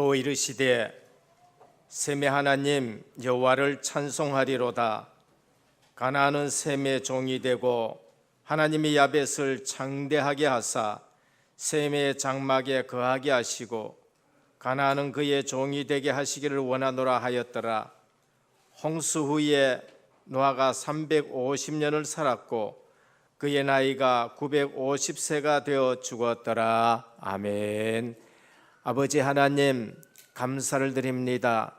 또 이르시되 셈의 하나님 여호와를 찬송하리로다. 가나안은 셈의 종이 되고 하나님이 야벳을 창대하게 하사 셈의 장막에 거하게 하시고 가나안은 그의 종이 되게 하시기를 원하노라 하였더라. 홍수 후에 노아가 350년을 살았고 그의 나이가 950세가 되어 죽었더라. 아멘. 아버지 하나님 감사를 드립니다.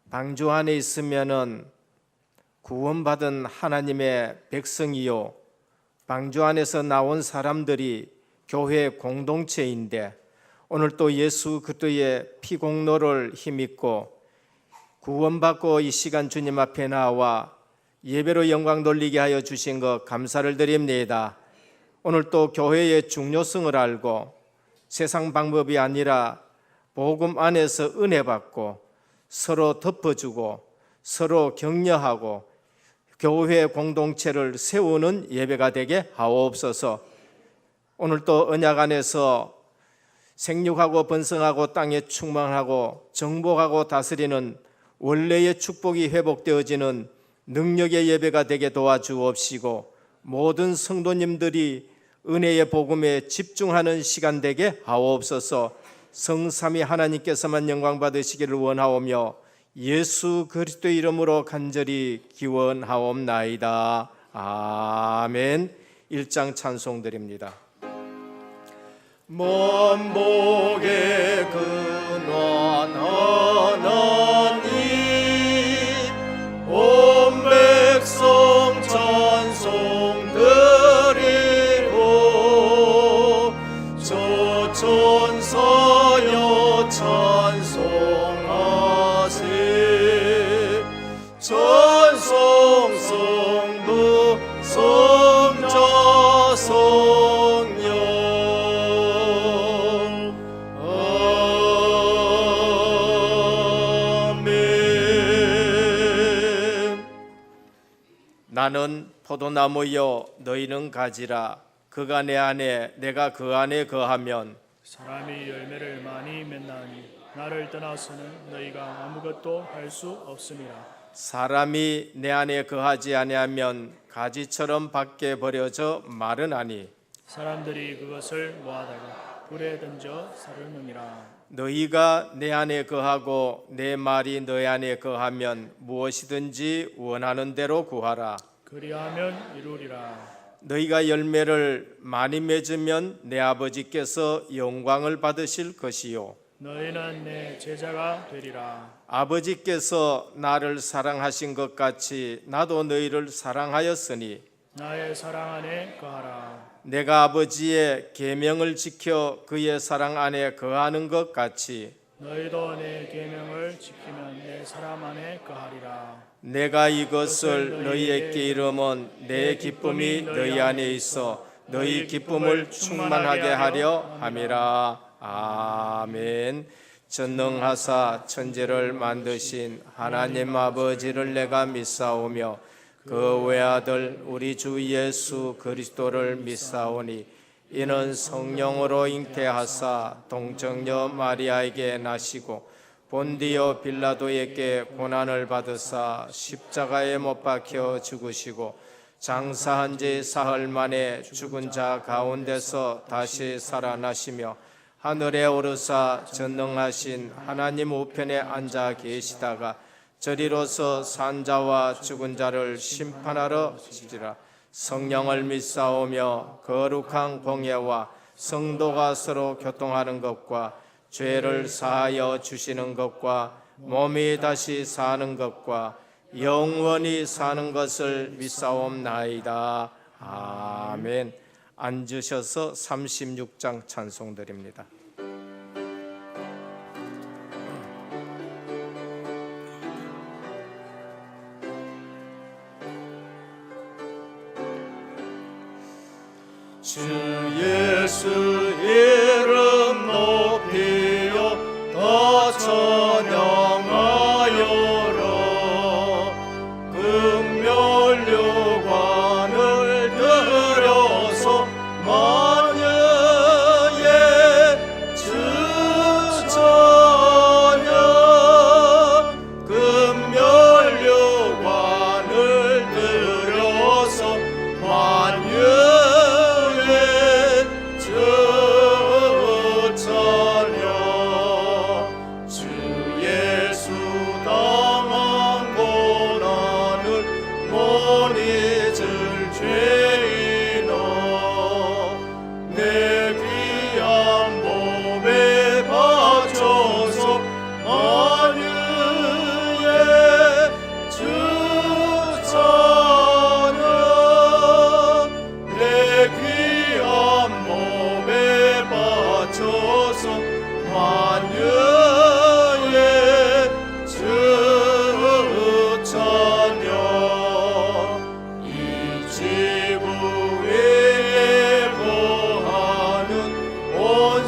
방주 안에 있으면은 구원받은 하나님의 백성이요, 방주 안에서 나온 사람들이 교회 공동체인데 오늘 또 예수 그리스도의 피공로를 힘입고 구원받고 이 시간 주님 앞에 나와 예배로 영광 돌리게 하여 주신 것 감사를 드립니다. 오늘 또 교회의 중요성을 알고 세상 방법이 아니라 복음 안에서 은혜 받고 서로 덮어주고 서로 격려하고 교회 공동체를 세우는 예배가 되게 하옵소서. 오늘 또 언약 안에서 생육하고 번성하고 땅에 충만하고 정복하고 다스리는 원래의 축복이 회복되어지는 능력의 예배가 되게 도와주옵시고 모든 성도님들이 은혜의 복음에 집중하는 시간 되게 하옵소서. 성삼위 하나님께서만 영광 받으시기를 원하오며 예수 그리스도의 이름으로 간절히 기원하옵나이다. 아멘. 1장 찬송 드립니다. 먼 복의 근원 하나님 온 백성 찬송 드리고 저 천사여 찬송하세 찬송 성부 성자 성령 나는 포도나무요 너희는 가지라. 그가 내 안에 내가 그 안에 거하면 사람이 열매를 많이 맺나니 나를 떠나서는 너희가 아무것도 할 수 없음이라. 사람이 내 안에 거하지 아니하면 가지처럼 밖에 버려져 마르나니 사람들이 그것을 모아다가 불에 던져 사르느니라. 너희가 내 안에 거하고 내 말이 너희 안에 거하면 무엇이든지 원하는 대로 구하라. 그리하면 이루리라. 너희가 열매를 많이 맺으면 내 아버지께서 영광을 받으실 것이요 너희는 내 제자가 되리라. 아버지께서 나를 사랑하신 것 같이 나도 너희를 사랑하였으니 나의 사랑 안에 거하라. 내가 아버지의 계명을 지켜 그의 사랑 안에 거하는 것 같이 너희도 내 계명을 지키면 내 사랑 안에 거하리라. 내가 이것을 너희에게 이름은 내 기쁨이 너희 안에 있어 너희 기쁨을 충만하게 하려 함이라. 아멘. 전능하사 천지를 만드신 하나님 아버지를 내가 믿사오며 그 외아들 우리 주 예수 그리스도를 믿사오니 이는 성령으로 잉태하사 동정녀 마리아에게 나시고 본디오 빌라도에게 고난을 받으사 십자가에 못 박혀 죽으시고 장사한 지 사흘 만에 죽은 자 가운데서 다시 살아나시며 하늘에 오르사 전능하신 하나님 우편에 앉아 계시다가 저리로서 산자와 죽은 자를 심판하러 오시리라. 성령을 믿사오며 거룩한 공예와 성도가 서로 교통하는 것과 죄를 사하여 주시는 것과 몸이 다시 사는 것과 영원히 사는 것을 믿사옵나이다. 아멘. 앉으셔서 36장 찬송드립니다. 주 예수 이름 높이여 더 찬양하여라. 금멸류관을 들여서 마녀의 주 찬양. 금멸류관을 들여서 마녀의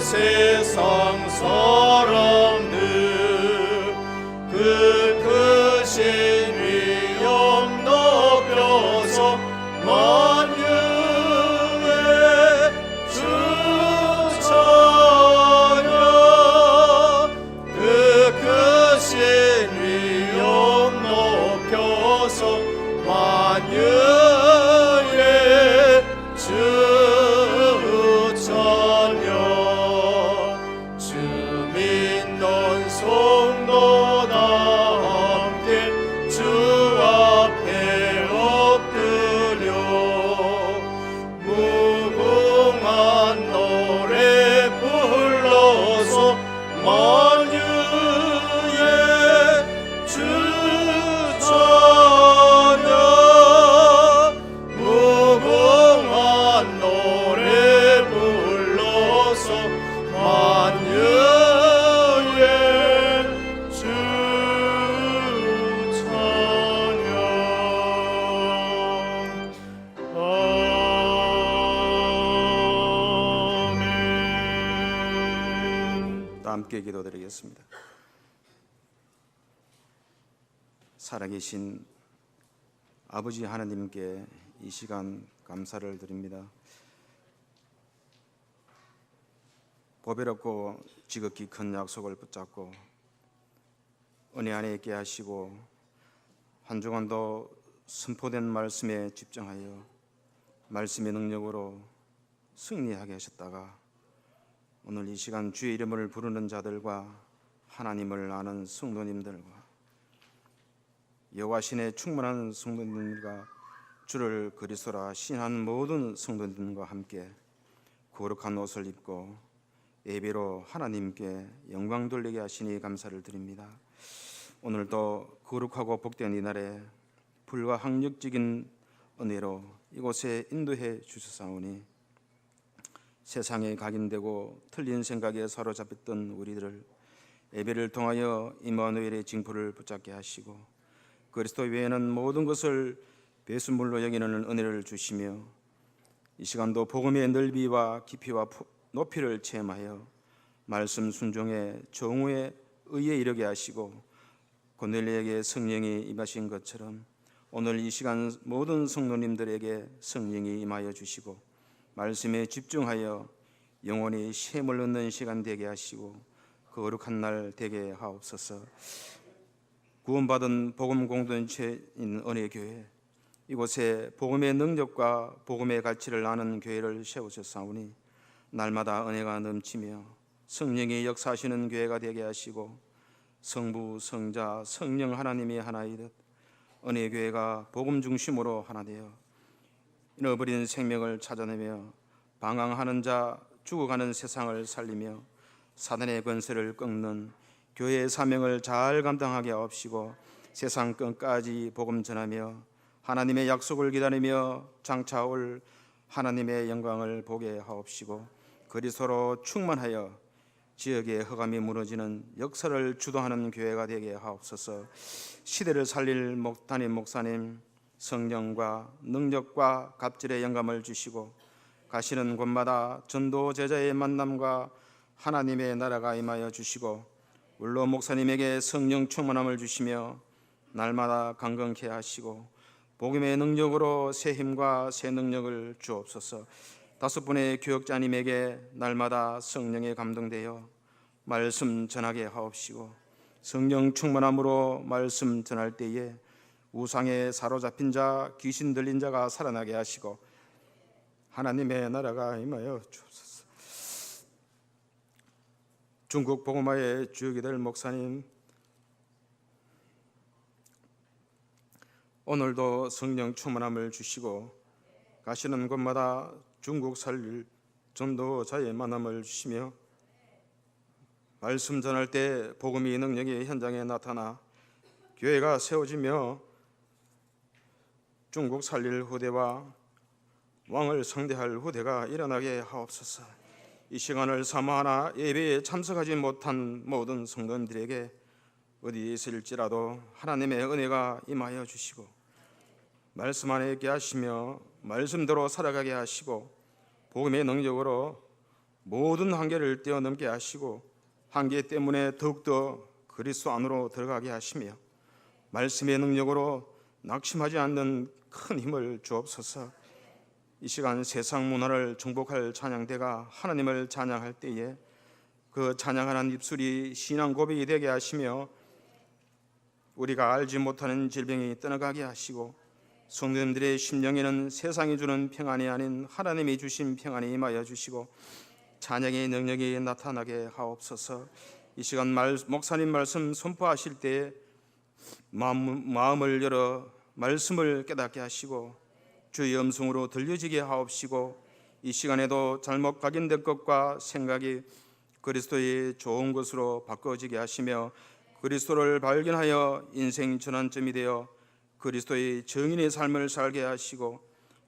세상 사람들 그 크신 위엄 높여서 만유의 주 찬양. 그 크신 위엄 높여서 만유의 주 찬양. 성도다 함께 주 앞에 엎드려 무궁한 노래 불러서 만유의 주 찬양. 무궁한 노래 불러서 만유의 함께 기도드리겠습니다. 살아계신 아버지 하나님께 이 시간 감사를 드립니다. 보배롭고 지극히 큰 약속을 붙잡고 은혜 안에 있게 하시고 한 주간도 선포된 말씀에 집중하여 말씀의 능력으로 승리하게 하셨다가 오늘 이 시간 주의 이름을 부르는 자들과 하나님을 아는 성도님들과 여호와 신의 충만한 성도님들과 주를 그리스도라 신한 모든 성도님과 함께 거룩한 옷을 입고 예배로 하나님께 영광 돌리게 하시니 감사를 드립니다. 오늘도 거룩하고 복된 이날에 불과 항력적인 은혜로 이곳에 인도해 주셨사오니 세상에 각인되고 틀린 생각에 사로잡혔던 우리들을 예배를 통하여 임마누엘의 징표를 붙잡게 하시고 그리스도 외에는 모든 것을 배수물로 여기는 은혜를 주시며 이 시간도 복음의 넓이와 깊이와 높이를 체험하여 말씀 순종의 정오의 의에 이르게 하시고 고넬료에게 성령이 임하신 것처럼 오늘 이 시간 모든 성도님들에게 성령이 임하여 주시고 말씀에 집중하여 영원히 쉼을 얻는 시간 되게 하시고 거룩한 날 되게 하옵소서. 구원받은 복음 공동체인 은혜교회 이곳에 복음의 능력과 복음의 가치를 아는 교회를 세우셨사오니 날마다 은혜가 넘치며 성령이 역사하시는 교회가 되게 하시고 성부, 성자, 성령 하나님이 하나이듯 은혜교회가 복음 중심으로 하나 되어 잃어버린 생명을 찾아내며 방황하는 자, 죽어가는 세상을 살리며 사단의 권세를 꺾는 교회의 사명을 잘 감당하게 하옵시고 세상 끝까지 복음 전하며 하나님의 약속을 기다리며 장차 올 하나님의 영광을 보게 하옵시고 그리스도로 충만하여 지역의 흑암이 무너지는 역사를 주도하는 교회가 되게 하옵소서. 시대를 살릴 담임 목사님 성령과 능력과 갑질의 영감을 주시고 가시는 곳마다 전도 제자의 만남과 하나님의 나라가 임하여 주시고 물론 목사님에게 성령 충만함을 주시며 날마다 강건케 하시고 복음의 능력으로 새 힘과 새 능력을 주옵소서. 5분의 교역자님에게 날마다 성령에 감동되어 말씀 전하게 하옵시고 성령 충만함으로 말씀 전할 때에 우상에 사로잡힌 자, 귀신 들린 자가 살아나게 하시고 하나님의 나라가 임하여 주옵소서. 중국 복음화의 주역이 될 목사님 오늘도 성령 충만함을 주시고 가시는 곳마다 중국 살릴 전도자의 만남을 주시며 말씀 전할 때 복음의 능력이 현장에 나타나 교회가 세워지며 중국 살릴 후대와 왕을 상대할 후대가 일어나게 하옵소서. 이 시간을 삼아 예배에 참석하지 못한 모든 성도들에게 어디에 있을지라도 하나님의 은혜가 임하여 주시고 말씀 안에 있게 하시며 말씀대로 살아가게 하시고 복음의 능력으로 모든 한계를 뛰어넘게 하시고 한계 때문에 더욱더 그리스도 안으로 들어가게 하시며 말씀의 능력으로 낙심하지 않는 큰 힘을 주옵소서. 이 시간 세상 문화를 정복할 찬양대가 하나님을 찬양할 때에 그 찬양하는 입술이 신앙 고백이 되게 하시며 우리가 알지 못하는 질병이 떠나가게 하시고 성도님들의 심령에는 세상이 주는 평안이 아닌 하나님이 주신 평안이 임하여 주시고 찬양의 능력이 나타나게 하옵소서. 이 시간 목사님 말씀 선포하실 때에 마음을 열어 말씀을 깨닫게 하시고 주의 음성으로 들려지게 하옵시고 이 시간에도 잘못 각인된 것과 생각이 그리스도의 좋은 것으로 바꿔지게 하시며 그리스도를 발견하여 인생 전환점이 되어 그리스도의 정인의 삶을 살게 하시고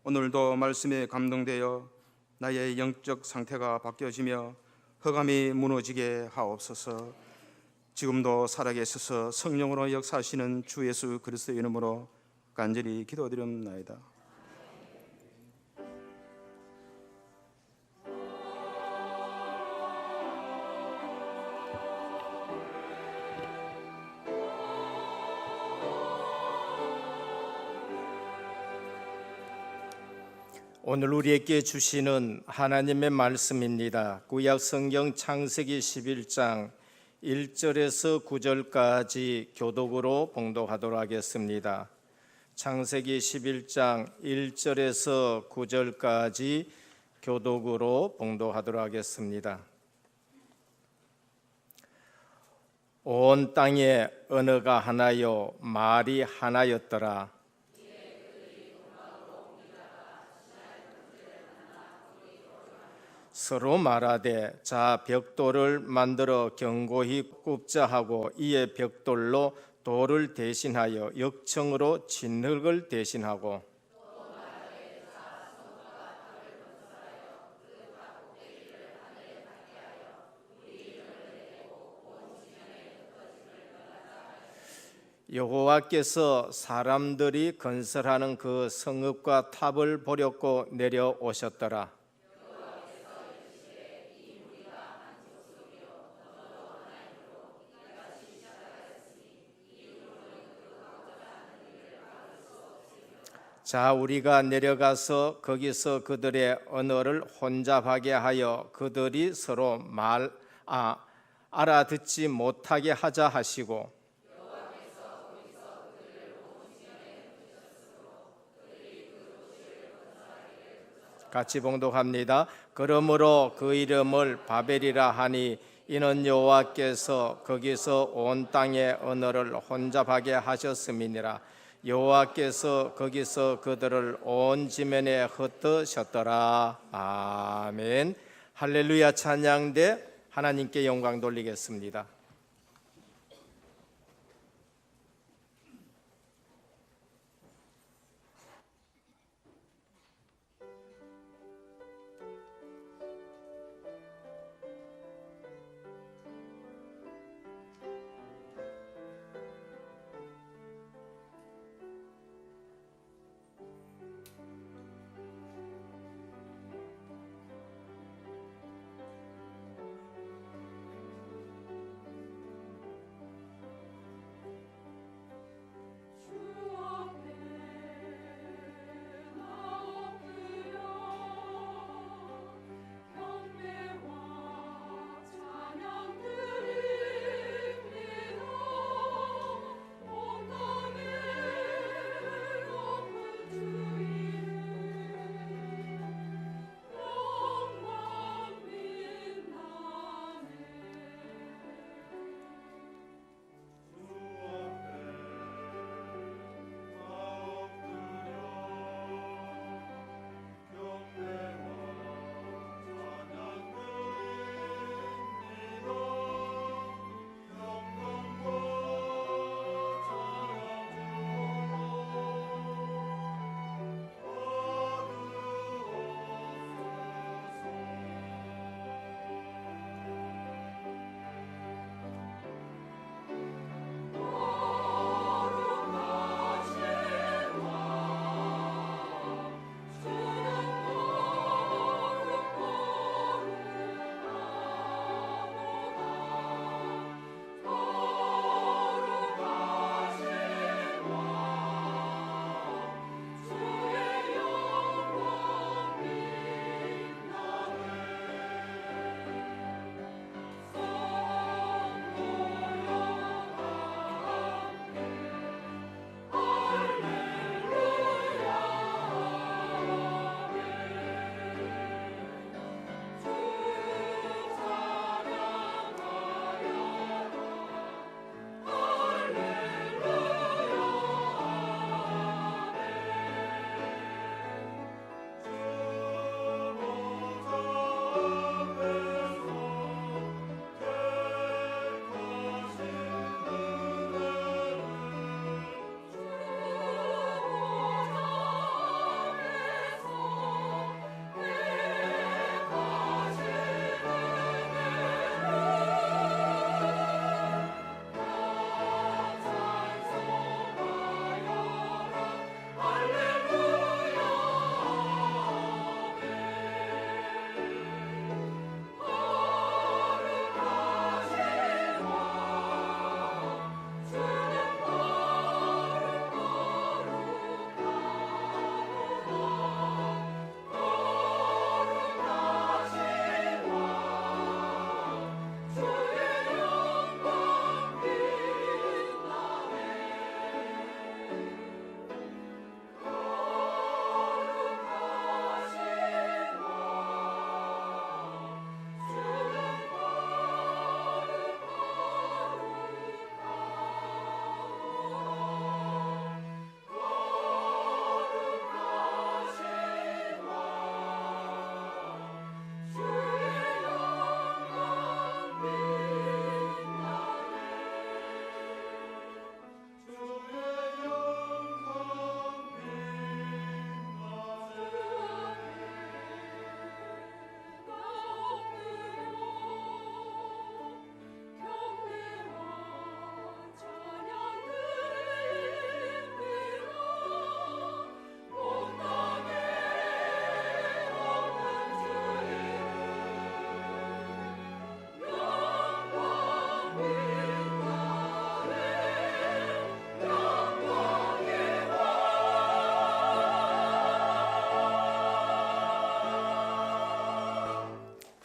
오늘도 말씀에 감동되어 나의 영적 상태가 바뀌어지며 흑암이 무너지게 하옵소서. 지금도 살아계셔서 성령으로 역사하시는 주 예수 그리스도의 이름으로 간절히 기도드립나이다. 오늘 우리에게 주시는 하나님의 말씀입니다. 구약 성경 창세기 11장 1절에서 9절까지 교독으로 봉독하도록 하겠습니다. 창세기 11장 1절에서 9절까지 교독으로 봉독하도록 하겠습니다. 온 땅에 언어가 하나요 말이 하나였더라. 서로 말하되 자 벽돌을 만들어 견고히 굽자 하고 이에 벽돌로 돌을 대신하여 역청으로 진흙을 대신하고 여호와께서 사람들이 건설하는 그 성읍과 탑을 보려고 내려오셨더라. 자 우리가 내려가서 거기서 그들의 언어를 혼잡하게 하여 그들이 서로 알아듣지 못하게 하자 하시고 같이 봉독합니다. 그러므로 그 이름을 바벨이라 하니 이는 여호와께서 거기서 온 땅의 언어를 혼잡하게 하셨음이니라. 여호와께서 거기서 그들을 온 지면에 흩으셨더라. 아멘. 할렐루야. 찬양대 하나님께 영광 돌리겠습니다.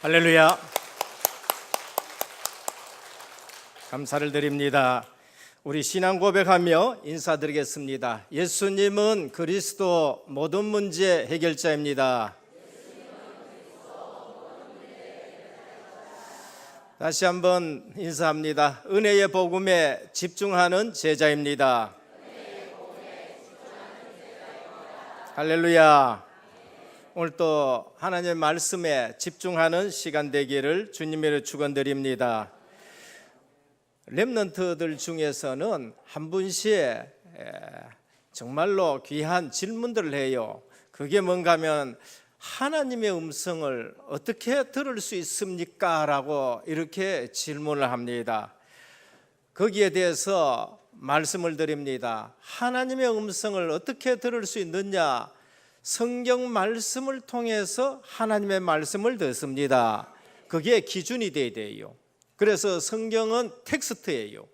할렐루야. 감사를 드립니다. 우리 신앙 고백하며 인사드리겠습니다. 예수님은 그리스도 모든 문제 해결자입니다. 다시 한번 인사합니다. 은혜의 복음에 집중하는 제자입니다. 할렐루야. 오늘 또 하나님의 말씀에 집중하는 시간 되기를 주님의 축원드립니다. 렘넌트들 중에서는 한 분씩 정말로 귀한 질문들을 해요. 그게 뭔가 하면 하나님의 음성을 어떻게 들을 수 있습니까? 라고 이렇게 질문을 합니다. 거기에 대해서 말씀을 드립니다. 하나님의 음성을 어떻게 들을 수 있느냐? 성경 말씀을 통해서 하나님의 말씀을 듣습니다. 그게 기준이 돼야 돼요. 그래서 성경은 텍스트예요.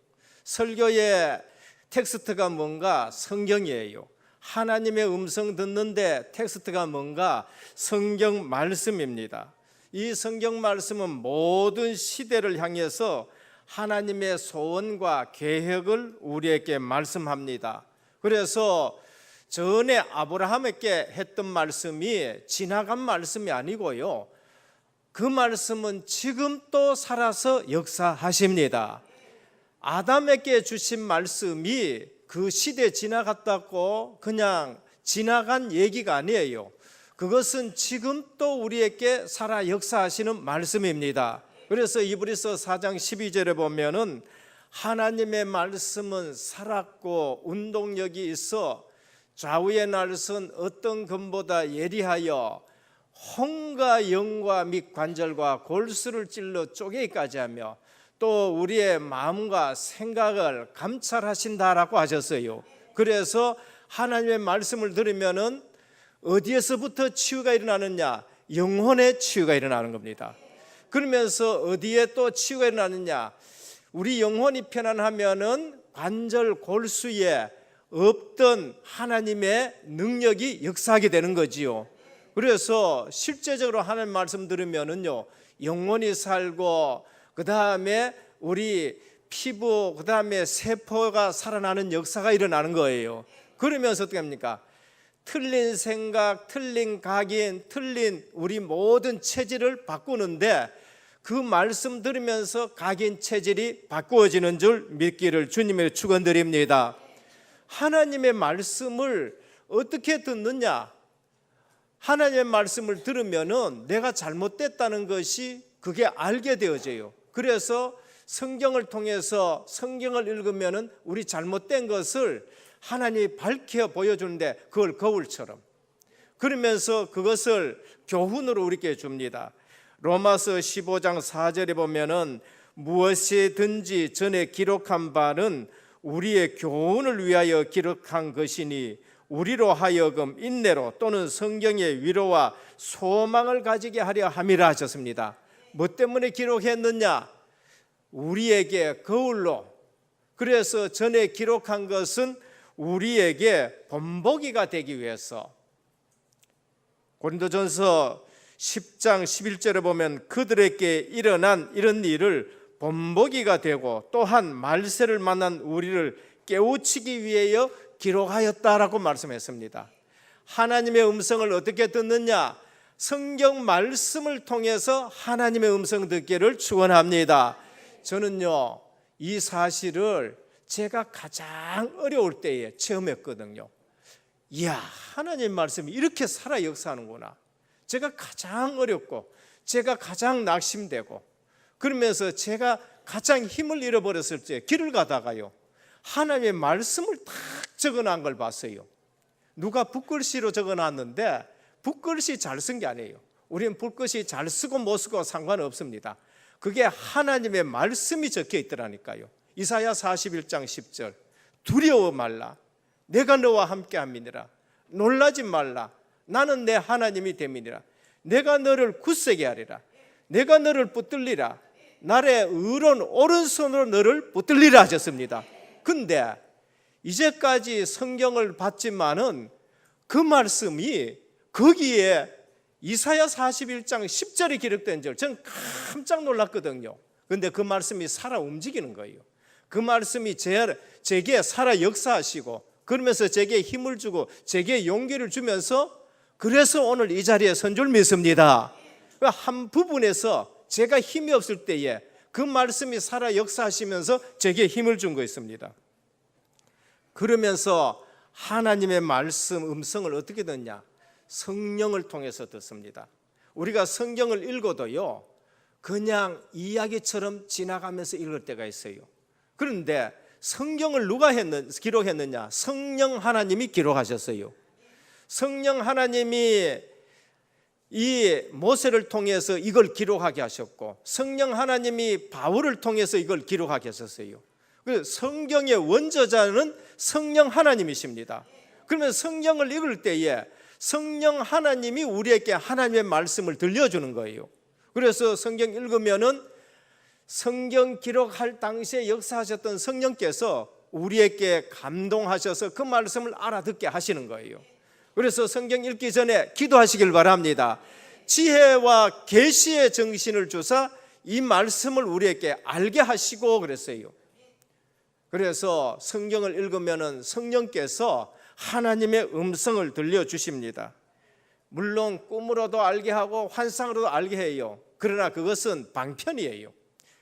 설교의 텍스트가 뭔가? 성경이에요. 하나님의 음성 듣는데 텍스트가 뭔가? 성경 말씀입니다. 이 성경 말씀은 모든 시대를 향해서 하나님의 소원과 계획을 우리에게 말씀합니다. 그래서 전에 아브라함에게 했던 말씀이 지나간 말씀이 아니고요, 그 말씀은 지금 또 살아서 역사하십니다. 아담에게 주신 말씀이 그 시대 지나갔다고 그냥 지나간 얘기가 아니에요. 그것은 지금 또 우리에게 살아 역사하시는 말씀입니다. 그래서 이브리서 4장 12절에 보면은 하나님의 말씀은 살았고 운동력이 있어 좌우의 날선 어떤 검보다 예리하여 혼과 영과 및 관절과 골수를 찔러 쪼개기까지 하며 또 우리의 마음과 생각을 감찰하신다라고 하셨어요. 그래서 하나님의 말씀을 들으면은 어디에서부터 치유가 일어나느냐? 영혼의 치유가 일어나는 겁니다. 그러면서 어디에 또 치유가 일어나느냐? 우리 영혼이 편안하면은 관절 골수에 없던 하나님의 능력이 역사하게 되는 거지요. 그래서 실제적으로 하나님 말씀 들으면은요, 영혼이 살고 그 다음에 우리 피부, 그 다음에 세포가 살아나는 역사가 일어나는 거예요. 그러면서 어떻게 합니까? 틀린 생각, 틀린 각인, 틀린 우리 모든 체질을 바꾸는데 그 말씀 들으면서 각인 체질이 바꾸어지는 줄 믿기를 주님의 축원드립니다. 하나님의 말씀을 어떻게 듣느냐? 하나님의 말씀을 들으면은 내가 잘못됐다는 것이 그게 알게 되어져요. 그래서 성경을 통해서 성경을 읽으면은 우리 잘못된 것을 하나님이 밝혀 보여주는데 그걸 거울처럼, 그러면서 그것을 교훈으로 우리에게 줍니다. 로마서 15장 4절에 보면은 무엇이든지 전에 기록한 바는 우리의 교훈을 위하여 기록한 것이니 우리로 하여금 인내로 또는 성경의 위로와 소망을 가지게 하려 함이라 하셨습니다. 뭐 때문에 기록했느냐? 우리에게 거울로. 그래서 전에 기록한 것은 우리에게 본보기가 되기 위해서. 고린도전서 10장 11절에 보면 그들에게 일어난 이런 일을 본보기가 되고 또한 말세를 만난 우리를 깨우치기 위하여 기록하였다라고 말씀했습니다. 하나님의 음성을 어떻게 듣느냐? 성경 말씀을 통해서 하나님의 음성 듣기를 축원합니다. 저는요, 이 사실을 제가 가장 어려울 때에 체험했거든요. 이야, 하나님 말씀이 이렇게 살아 역사하는구나. 제가 가장 어렵고 제가 가장 낙심되고 그러면서 제가 가장 힘을 잃어버렸을 때 길을 가다가요, 하나님의 말씀을 딱 적어놓은 걸 봤어요. 누가 붓글씨로 적어놨는데 붓글씨 잘 쓴 게 아니에요. 우리는 붓글씨 잘 쓰고 못 쓰고 상관없습니다. 그게 하나님의 말씀이 적혀 있더라니까요. 이사야 41장 10절 두려워 말라 내가 너와 함께 함이니라 놀라지 말라 나는 내 하나님이 됨이니라 내가 너를 굳세게 하리라 내가 너를 붙들리라 나의 의로운 오른손으로 너를 붙들리라 하셨습니다. 근데 이제까지 성경을 봤지만은 그 말씀이 거기에 이사야 41장 10절에 기록된 절, 저는 깜짝 놀랐거든요. 그런데 그 말씀이 살아 움직이는 거예요. 그 말씀이 제게 살아 역사하시고, 그러면서 제게 힘을 주고 제게 용기를 주면서, 그래서 오늘 이 자리에 선 줄 믿습니다. 한 부분에서 제가 힘이 없을 때에 그 말씀이 살아 역사하시면서 제게 힘을 준 것입니다. 그러면서 하나님의 말씀 음성을 어떻게 듣냐? 성령을 통해서 듣습니다. 우리가 성경을 읽어도요, 그냥 이야기처럼 지나가면서 읽을 때가 있어요. 그런데 성경을 누가 기록했느냐? 성령 하나님이 기록하셨어요. 성령 하나님이 이 모세를 통해서 이걸 기록하게 하셨고, 성령 하나님이 바울을 통해서 이걸 기록하게 하셨어요. 성경의 원저자는 성령 하나님이십니다. 그러면 성경을 읽을 때에 성령 하나님이 우리에게 하나님의 말씀을 들려주는 거예요. 그래서 성경 읽으면은 성경 기록할 당시에 역사하셨던 성령께서 우리에게 감동하셔서 그 말씀을 알아듣게 하시는 거예요. 그래서 성경 읽기 전에 기도하시길 바랍니다. 지혜와 계시의 정신을 주사 이 말씀을 우리에게 알게 하시고 그랬어요. 그래서 성경을 읽으면은 성령께서 하나님의 음성을 들려주십니다. 물론 꿈으로도 알게 하고 환상으로도 알게 해요. 그러나 그것은 방편이에요.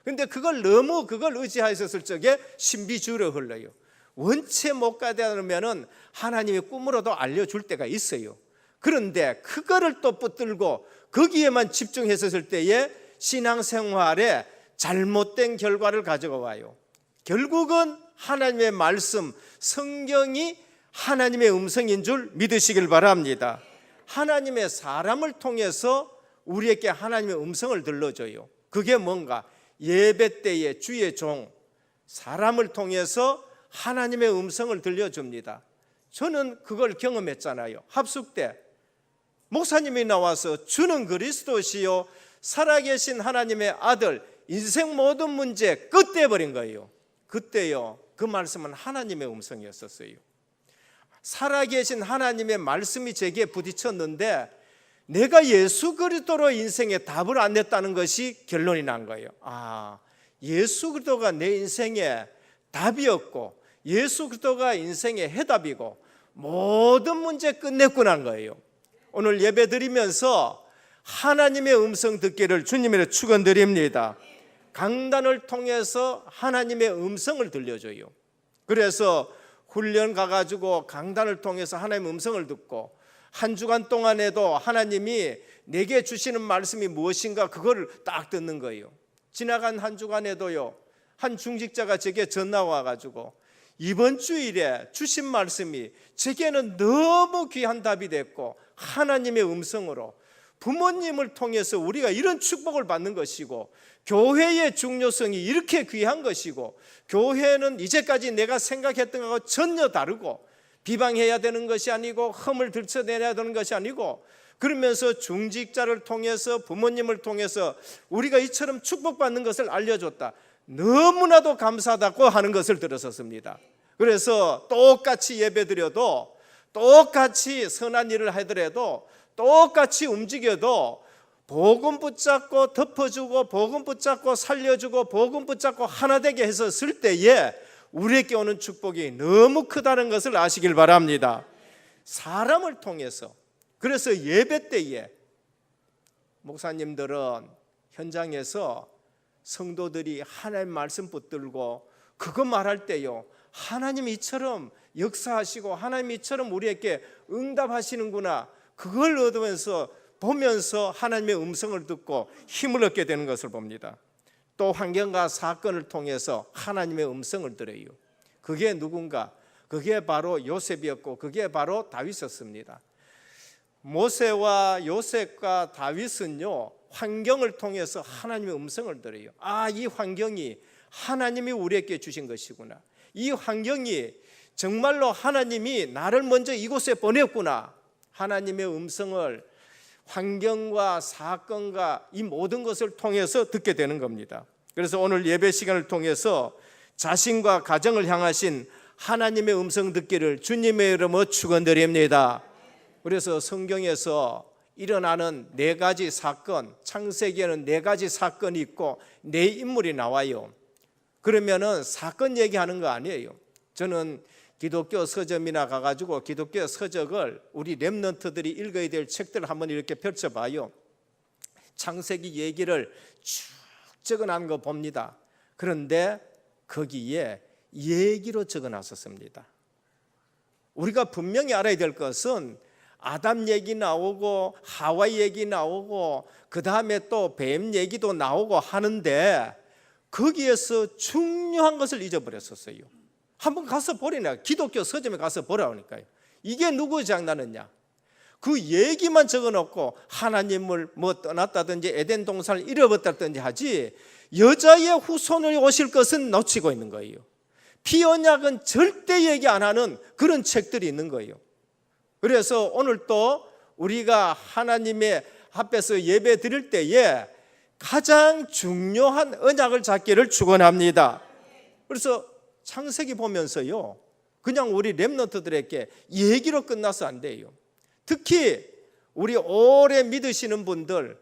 근데 그걸 의지하였을 적에 신비주의로 흘러요. 원체 못 가다면은 하나님이 꿈으로도 알려줄 때가 있어요. 그런데 그거를 또 붙들고 거기에만 집중했을 때에 신앙생활에 잘못된 결과를 가지고 와요. 결국은 하나님의 말씀, 성경이 하나님의 음성인 줄 믿으시길 바랍니다. 하나님의 사람을 통해서 우리에게 하나님의 음성을 들려줘요. 그게 뭔가? 예배 때에 주의 종 사람을 통해서 하나님의 음성을 들려줍니다. 저는 그걸 경험했잖아요. 합숙 때 목사님이 나와서 주는 그리스도시요 살아계신 하나님의 아들, 인생 모든 문제 끝내버린 거예요. 그때요, 그 말씀은 하나님의 음성이었었어요. 살아계신 하나님의 말씀이 제게 부딪혔는데 내가 예수 그리스도로 인생에 답을 안 냈다는 것이 결론이 난 거예요. 예수 그리스도가 내 인생의 답이었고 예수 그리스도가 인생의 해답이고 모든 문제 끝냈구나 거예요. 오늘 예배 드리면서 하나님의 음성 듣기를 주님의 축원드립니다. 강단을 통해서 하나님의 음성을 들려줘요. 그래서 훈련 가가지고 강단을 통해서 하나님의 음성을 듣고 한 주간 동안에도 하나님이 내게 주시는 말씀이 무엇인가 그걸 딱 듣는 거예요. 지나간 한 주간에도요, 한 중직자가 제게 전화 와가지고 이번 주일에 주신 말씀이 제게는 너무 귀한 답이 됐고 하나님의 음성으로 부모님을 통해서 우리가 이런 축복을 받는 것이고 교회의 중요성이 이렇게 귀한 것이고 교회는 이제까지 내가 생각했던 것과 전혀 다르고 비방해야 되는 것이 아니고 흠을 들춰내야 되는 것이 아니고 그러면서 중직자를 통해서 부모님을 통해서 우리가 이처럼 축복받는 것을 알려줬다. 너무나도 감사하다고 하는 것을 들었었습니다. 그래서 똑같이 예배드려도 똑같이 선한 일을 하더라도 똑같이 움직여도 복음 붙잡고 덮어주고 복음 붙잡고 살려주고 복음 붙잡고 하나 되게 해서 쓸 때에 우리에게 오는 축복이 너무 크다는 것을 아시길 바랍니다. 사람을 통해서. 그래서 예배 때에 목사님들은 현장에서 성도들이 하나님 말씀 붙들고 그거 말할 때요, 하나님이 이처럼 역사하시고 하나님이 이처럼 우리에게 응답하시는구나, 그걸 얻으면서 보면서 하나님의 음성을 듣고 힘을 얻게 되는 것을 봅니다. 또 환경과 사건을 통해서 하나님의 음성을 들어요. 그게 누군가? 그게 바로 요셉이었고 그게 바로 다윗이었습니다. 모세와 요셉과 다윗은요, 환경을 통해서 하나님의 음성을 들어요. 이 환경이 하나님이 우리에게 주신 것이구나. 이 환경이 정말로 하나님이 나를 먼저 이곳에 보냈구나. 하나님의 음성을 환경과 사건과 이 모든 것을 통해서 듣게 되는 겁니다. 그래서 오늘 예배 시간을 통해서 자신과 가정을 향하신 하나님의 음성 듣기를 주님의 이름으로 축원드립니다. 그래서 성경에서 일어나는 네 가지 사건, 창세기에는 네 가지 사건이 있고 네 인물이 나와요. 그러면은 사건 얘기하는 거 아니에요. 저는 기독교 서점이나 가가지고 기독교 서적을 우리 렘넌트들이 읽어야 될 책들을 한번 이렇게 펼쳐봐요. 창세기 얘기를 쭉 적어놓은 거 봅니다. 그런데 거기에 얘기로 적어놨었습니다. 우리가 분명히 알아야 될 것은 아담 얘기 나오고 하와 얘기 나오고 그 다음에 또 뱀 얘기도 나오고 하는데 거기에서 중요한 것을 잊어버렸었어요. 한번 가서 보리나, 기독교 서점에 가서 보라니까요. 이게 누구 장난이냐? 그 얘기만 적어놓고 하나님을 뭐 떠났다든지 에덴 동산을 잃어버렸다든지 하지 여자의 후손을 오실 것은 놓치고 있는 거예요. 피언약은 절대 얘기 안 하는 그런 책들이 있는 거예요. 그래서 오늘 또 우리가 하나님의 앞에서 예배 드릴 때에 가장 중요한 언약을 잡기를 축원합니다. 그래서 창세기 보면서요, 그냥 우리 렘넌트들에게 얘기로 끝나서 안 돼요. 특히 우리 오래 믿으시는 분들,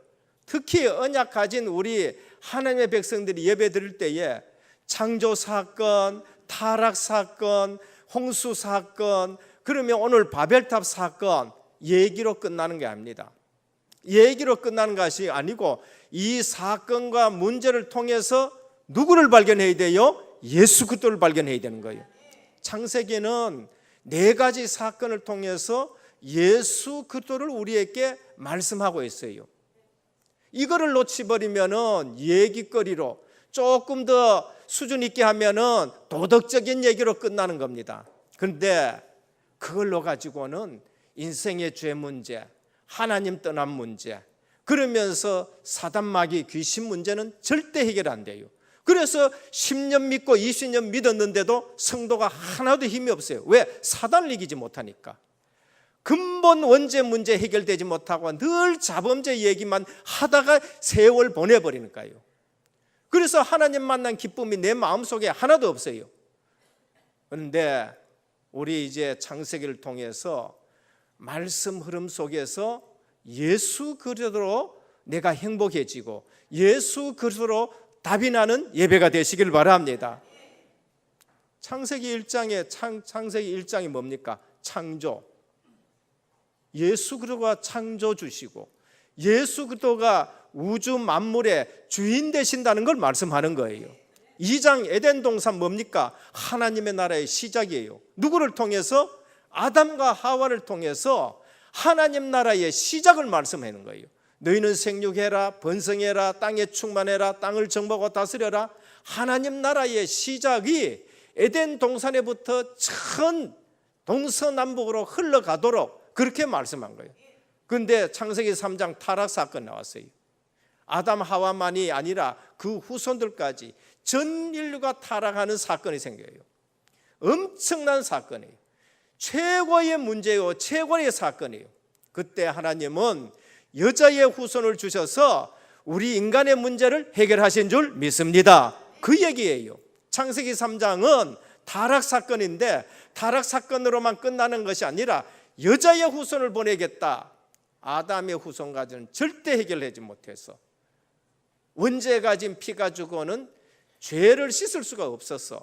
특히 언약 가진 우리 하나님의 백성들이 예배 드릴 때에 창조 사건, 타락 사건, 홍수 사건, 그러면 오늘 바벨탑 사건 얘기로 끝나는 게 아닙니다. 얘기로 끝나는 것이 아니고 이 사건과 문제를 통해서 누구를 발견해야 돼요? 예수 그리스도를 발견해야 되는 거예요. 창세기는 네 가지 사건을 통해서 예수 그리스도를 우리에게 말씀하고 있어요. 이거를 놓치버리면은 얘기거리로 조금 더 수준 있게 하면은 도덕적인 얘기로 끝나는 겁니다. 그런데 그걸로 가지고는 인생의 죄 문제, 하나님 떠난 문제, 그러면서 사단 마귀 귀신 문제는 절대 해결 안 돼요. 그래서 10년 믿고 20년 믿었는데도 성도가 하나도 힘이 없어요. 왜? 사단을 이기지 못하니까. 근본 원죄 문제 해결되지 못하고 늘 자범죄 얘기만 하다가 세월 보내버리니까요. 그래서 하나님 만난 기쁨이 내 마음속에 하나도 없어요. 그런데 우리 이제 창세기를 통해서 말씀 흐름 속에서 예수 그리스도로 내가 행복해지고 예수 그리스도로 답이 나는 예배가 되시길 바랍니다. 창세기 1장이 뭡니까? 창조. 예수 그리스도가 창조 주시고 예수 그리스도가 우주 만물의 주인 되신다는 걸 말씀하는 거예요. 2장 에덴 동산 뭡니까? 하나님의 나라의 시작이에요. 누구를 통해서? 아담과 하와를 통해서 하나님 나라의 시작을 말씀하는 거예요. 너희는 생육해라, 번성해라, 땅에 충만해라, 땅을 정복하고 다스려라. 하나님 나라의 시작이 에덴 동산에부터 전 동서남북으로 흘러가도록 그렇게 말씀한 거예요. 그런데 창세기 3장 타락 사건 나왔어요. 아담 하와만이 아니라 그 후손들까지 전 인류가 타락하는 사건이 생겨요. 엄청난 사건이에요. 최고의 문제요, 최고의 사건이에요. 그때 하나님은 여자의 후손을 주셔서 우리 인간의 문제를 해결하신 줄 믿습니다. 그 얘기예요. 창세기 3장은 타락 사건인데 타락 사건으로만 끝나는 것이 아니라 여자의 후손을 보내겠다. 아담의 후손 가지고는 절대 해결하지 못해서 원죄 가진 피 가지고는 죄를 씻을 수가 없어서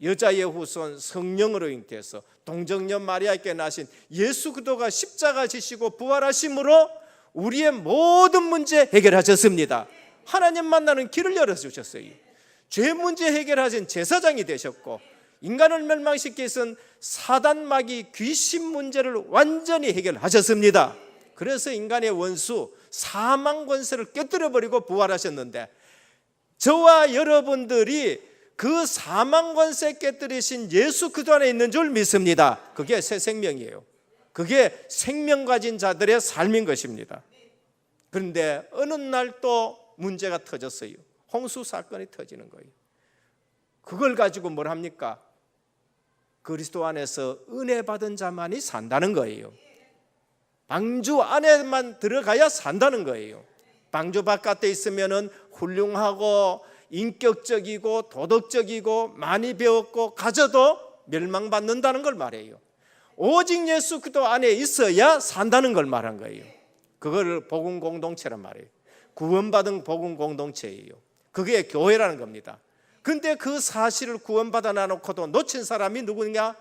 여자의 후손 성령으로 잉태해서 동정녀 마리아께 나신 예수 그리스도가 십자가 지시고 부활하심으로 우리의 모든 문제 해결하셨습니다. 하나님 만나는 길을 열어주셨어요. 죄 문제 해결하신 제사장이 되셨고 인간을 멸망시키기 위해서는 사단 마귀 귀신 문제를 완전히 해결하셨습니다. 그래서 인간의 원수 사망 권세를 깨뜨려버리고 부활하셨는데 저와 여러분들이 그 사망 권세 깨뜨리신 예수 그리스도 안에 있는 줄 믿습니다. 그게 새 생명이에요. 그게 생명 가진 자들의 삶인 것입니다. 그런데 어느 날 또 문제가 터졌어요. 홍수 사건이 터지는 거예요. 그걸 가지고 뭘 합니까? 그리스도 안에서 은혜 받은 자만이 산다는 거예요. 방주 안에만 들어가야 산다는 거예요. 방주 바깥에 있으면은 훌륭하고 인격적이고 도덕적이고 많이 배웠고 가져도 멸망받는다는 걸 말해요. 오직 예수 그리스도 안에 있어야 산다는 걸 말한 거예요. 그거를 복음 공동체란 말이에요. 구원받은 복음 공동체예요. 그게 교회라는 겁니다. 근데 그 사실을 구원받아 놔놓고도 놓친 사람이 누구냐?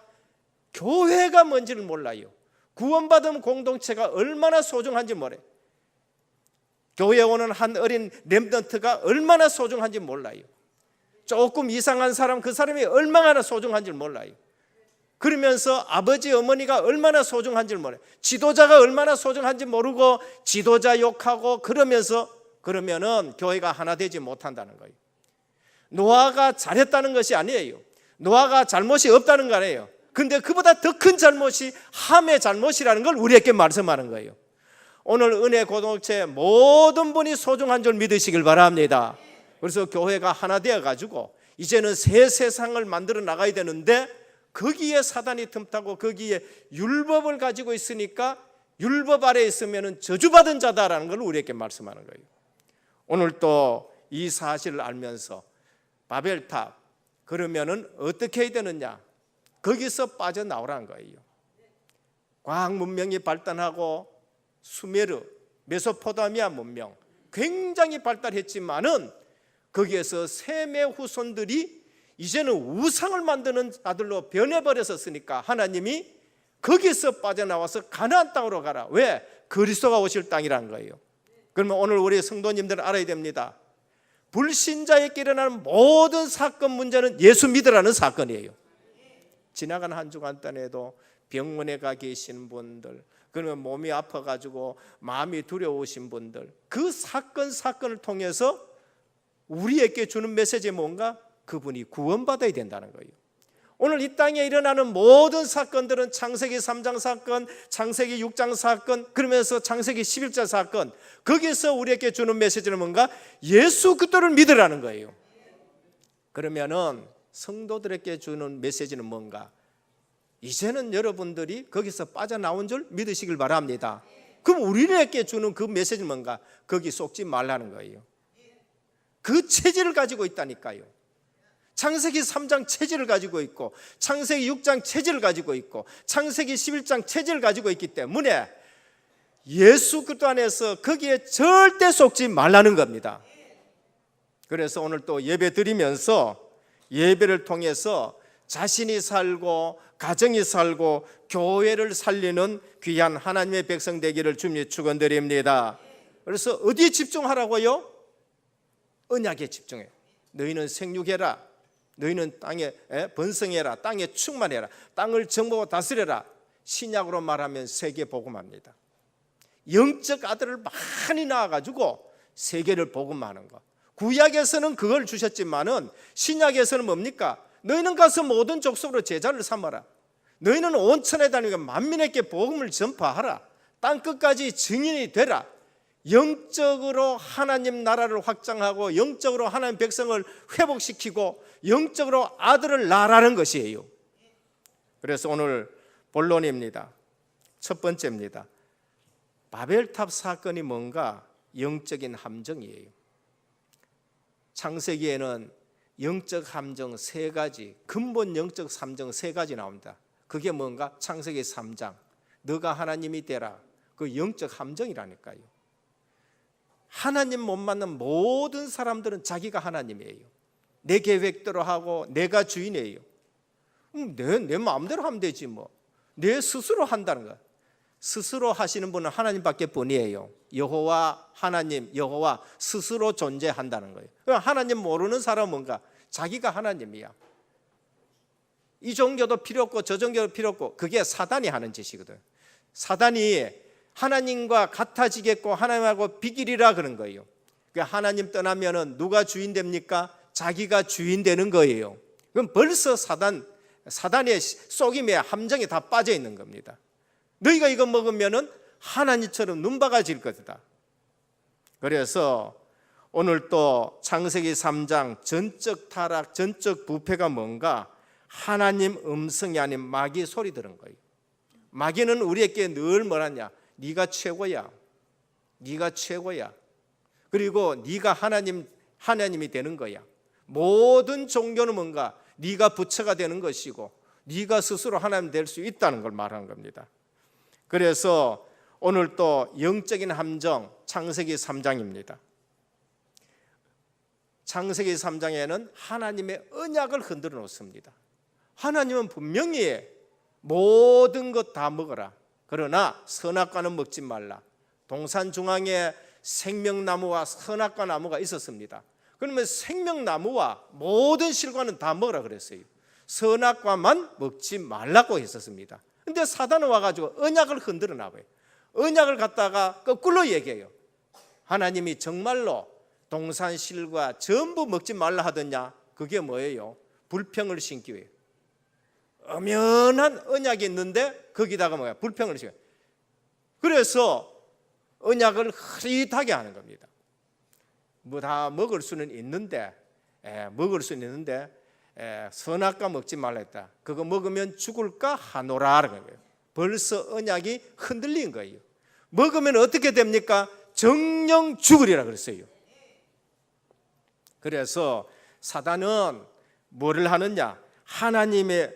교회가 뭔지를 몰라요. 구원받은 공동체가 얼마나 소중한지 몰라요. 교회에 오는 한 어린 렘넌트가 얼마나 소중한지 몰라요. 조금 이상한 사람, 그 사람이 얼마나 소중한지 몰라요. 그러면서 아버지 어머니가 얼마나 소중한지를 몰라요. 지도자가 얼마나 소중한지 모르고 지도자 욕하고 그러면은 교회가 하나 되지 못한다는 거예요. 노아가 잘했다는 것이 아니에요. 노아가 잘못이 없다는 거 아니에요. 근데 그보다 더 큰 잘못이 함의 잘못이라는 걸 우리에게 말씀하는 거예요. 오늘 은혜 공동체 모든 분이 소중한 줄 믿으시길 바랍니다. 그래서 교회가 하나 되어가지고 이제는 새 세상을 만들어 나가야 되는데 거기에 사단이 틈타고 거기에 율법을 가지고 있으니까 율법 아래에 있으면 저주받은 자다라는 걸 우리에게 말씀하는 거예요. 오늘 또 이 사실을 알면서 바벨탑 그러면은 어떻게 해야 되느냐? 거기서 빠져나오라는 거예요. 과학 문명이 발달하고 수메르, 메소포타미아 문명 굉장히 발달했지만은 거기에서 셈의 후손들이 이제는 우상을 만드는 자들로 변해버렸었으니까 하나님이 거기서 빠져나와서 가나안 땅으로 가라. 왜? 그리스도가 오실 땅이라는 거예요. 그러면 오늘 우리 성도님들은 알아야 됩니다. 불신자에게 일어나는 모든 사건 문제는 예수 믿으라는 사건이에요. 지나간 한 주간 동안에도 병원에 가 계신 분들, 그러면 몸이 아파가지고 마음이 두려우신 분들, 그 사건을 통해서 우리에게 주는 메시지 뭔가? 그분이 구원받아야 된다는 거예요. 오늘 이 땅에 일어나는 모든 사건들은 창세기 3장 사건, 창세기 6장 사건, 그러면서 창세기 11장 사건, 거기서 우리에게 주는 메시지는 뭔가? 예수 그리스도를 믿으라는 거예요. 그러면은 성도들에게 주는 메시지는 뭔가? 이제는 여러분들이 거기서 빠져나온 줄 믿으시길 바랍니다. 그럼 우리에게 주는 그 메시지는 뭔가? 거기 속지 말라는 거예요. 그 체질을 가지고 있다니까요. 창세기 3장 체질을 가지고 있고 창세기 6장 체질을 가지고 있고 창세기 11장 체질을 가지고 있기 때문에 예수 그리스도 안에서 거기에 절대 속지 말라는 겁니다. 그래서 오늘 또 예배 드리면서 예배를 통해서 자신이 살고 가정이 살고 교회를 살리는 귀한 하나님의 백성 되기를 주님 축원드립니다. 그래서 어디에 집중하라고요? 언약에 집중해요. 너희는 생육해라. 너희는 땅에 번성해라. 땅에 충만해라. 땅을 정복하고 다스려라. 신약으로 말하면 세계 복음합니다. 영적 아들을 많이 낳아가지고 세계를 복음하는 거. 구약에서는 그걸 주셨지만은 신약에서는 뭡니까? 너희는 가서 모든 족속으로 제자를 삼아라. 너희는 온 천에 다니고 만민에게 복음을 전파하라. 땅 끝까지 증인이 되라. 영적으로 하나님 나라를 확장하고 영적으로 하나님 백성을 회복시키고 영적으로 아들을 낳으라는 것이에요. 그래서 오늘 본론입니다. 첫 번째입니다. 바벨탑 사건이 뭔가? 영적인 함정이에요. 창세기에는 영적 함정 세 가지, 근본 영적 함정 세 가지 나옵니다. 그게 뭔가? 창세기 3장 너가 하나님이 되라. 그 영적 함정이라니까요. 하나님 못 만난 모든 사람들은 자기가 하나님이에요. 내 계획대로 하고 내가 주인이에요. 내 마음대로 하면 되지 뭐. 내 스스로 한다는 거야. 스스로 하시는 분은 하나님밖에 뿐이에요. 여호와 하나님, 여호와 스스로 존재한다는 거예요. 하나님 모르는 사람은 뭔가? 자기가 하나님이야. 이 종교도 필요 없고 저 종교도 필요 없고 그게 사단이 하는 짓이거든. 사단이 하나님과 같아지겠고 하나님하고 비기리라 그런 거예요. 하나님 떠나면은 누가 주인 됩니까? 자기가 주인 되는 거예요. 그럼 벌써 사단의 속임에 함정에 다 빠져 있는 겁니다. 너희가 이거 먹으면은 하나님처럼 눈바가질 것이다. 그래서 오늘 또 창세기 3장 전적 타락, 전적 부패가 뭔가? 하나님 음성이 아닌 마귀의 소리 들은 거예요. 마귀는 우리에게 늘 뭐라냐? 네가 최고야. 네가 최고야. 그리고 네가 하나님이 되는 거야. 모든 종교는 뭔가? 네가 부처가 되는 것이고 네가 스스로 하나님 될 수 있다는 걸 말하는 겁니다. 그래서 오늘 또 영적인 함정 창세기 3장입니다. 창세기 3장에는 하나님의 언약을 흔들어 놓습니다. 하나님은 분명히 모든 것 다 먹어라. 그러나 선악과는 먹지 말라. 동산 중앙에 생명나무와 선악과 나무가 있었습니다. 그러면 생명나무와 모든 실과는 다 먹으라 그랬어요. 선악과만 먹지 말라고 했었습니다. 근데 사단은 와가지고 언약을 흔들어 놔봐요. 언약을 갖다가 거꾸로 얘기해요. 하나님이 정말로 동산 실과 전부 먹지 말라 하더냐? 그게 뭐예요? 불평을 심기 위해. 엄연한 언약이 있는데 거기다가 뭐야? 불평을 심겨. 그래서 언약을 흐릿하게 하는 겁니다. 뭐 다 먹을 수는 있는데 선악과 먹지 말라 했다. 그거 먹으면 죽을까 하노라라는 거예요. 벌써 언약이 흔들린 거예요. 먹으면 어떻게 됩니까? 정령 죽으리라 그랬어요. 그래서 사단은 뭐를 하느냐? 하나님의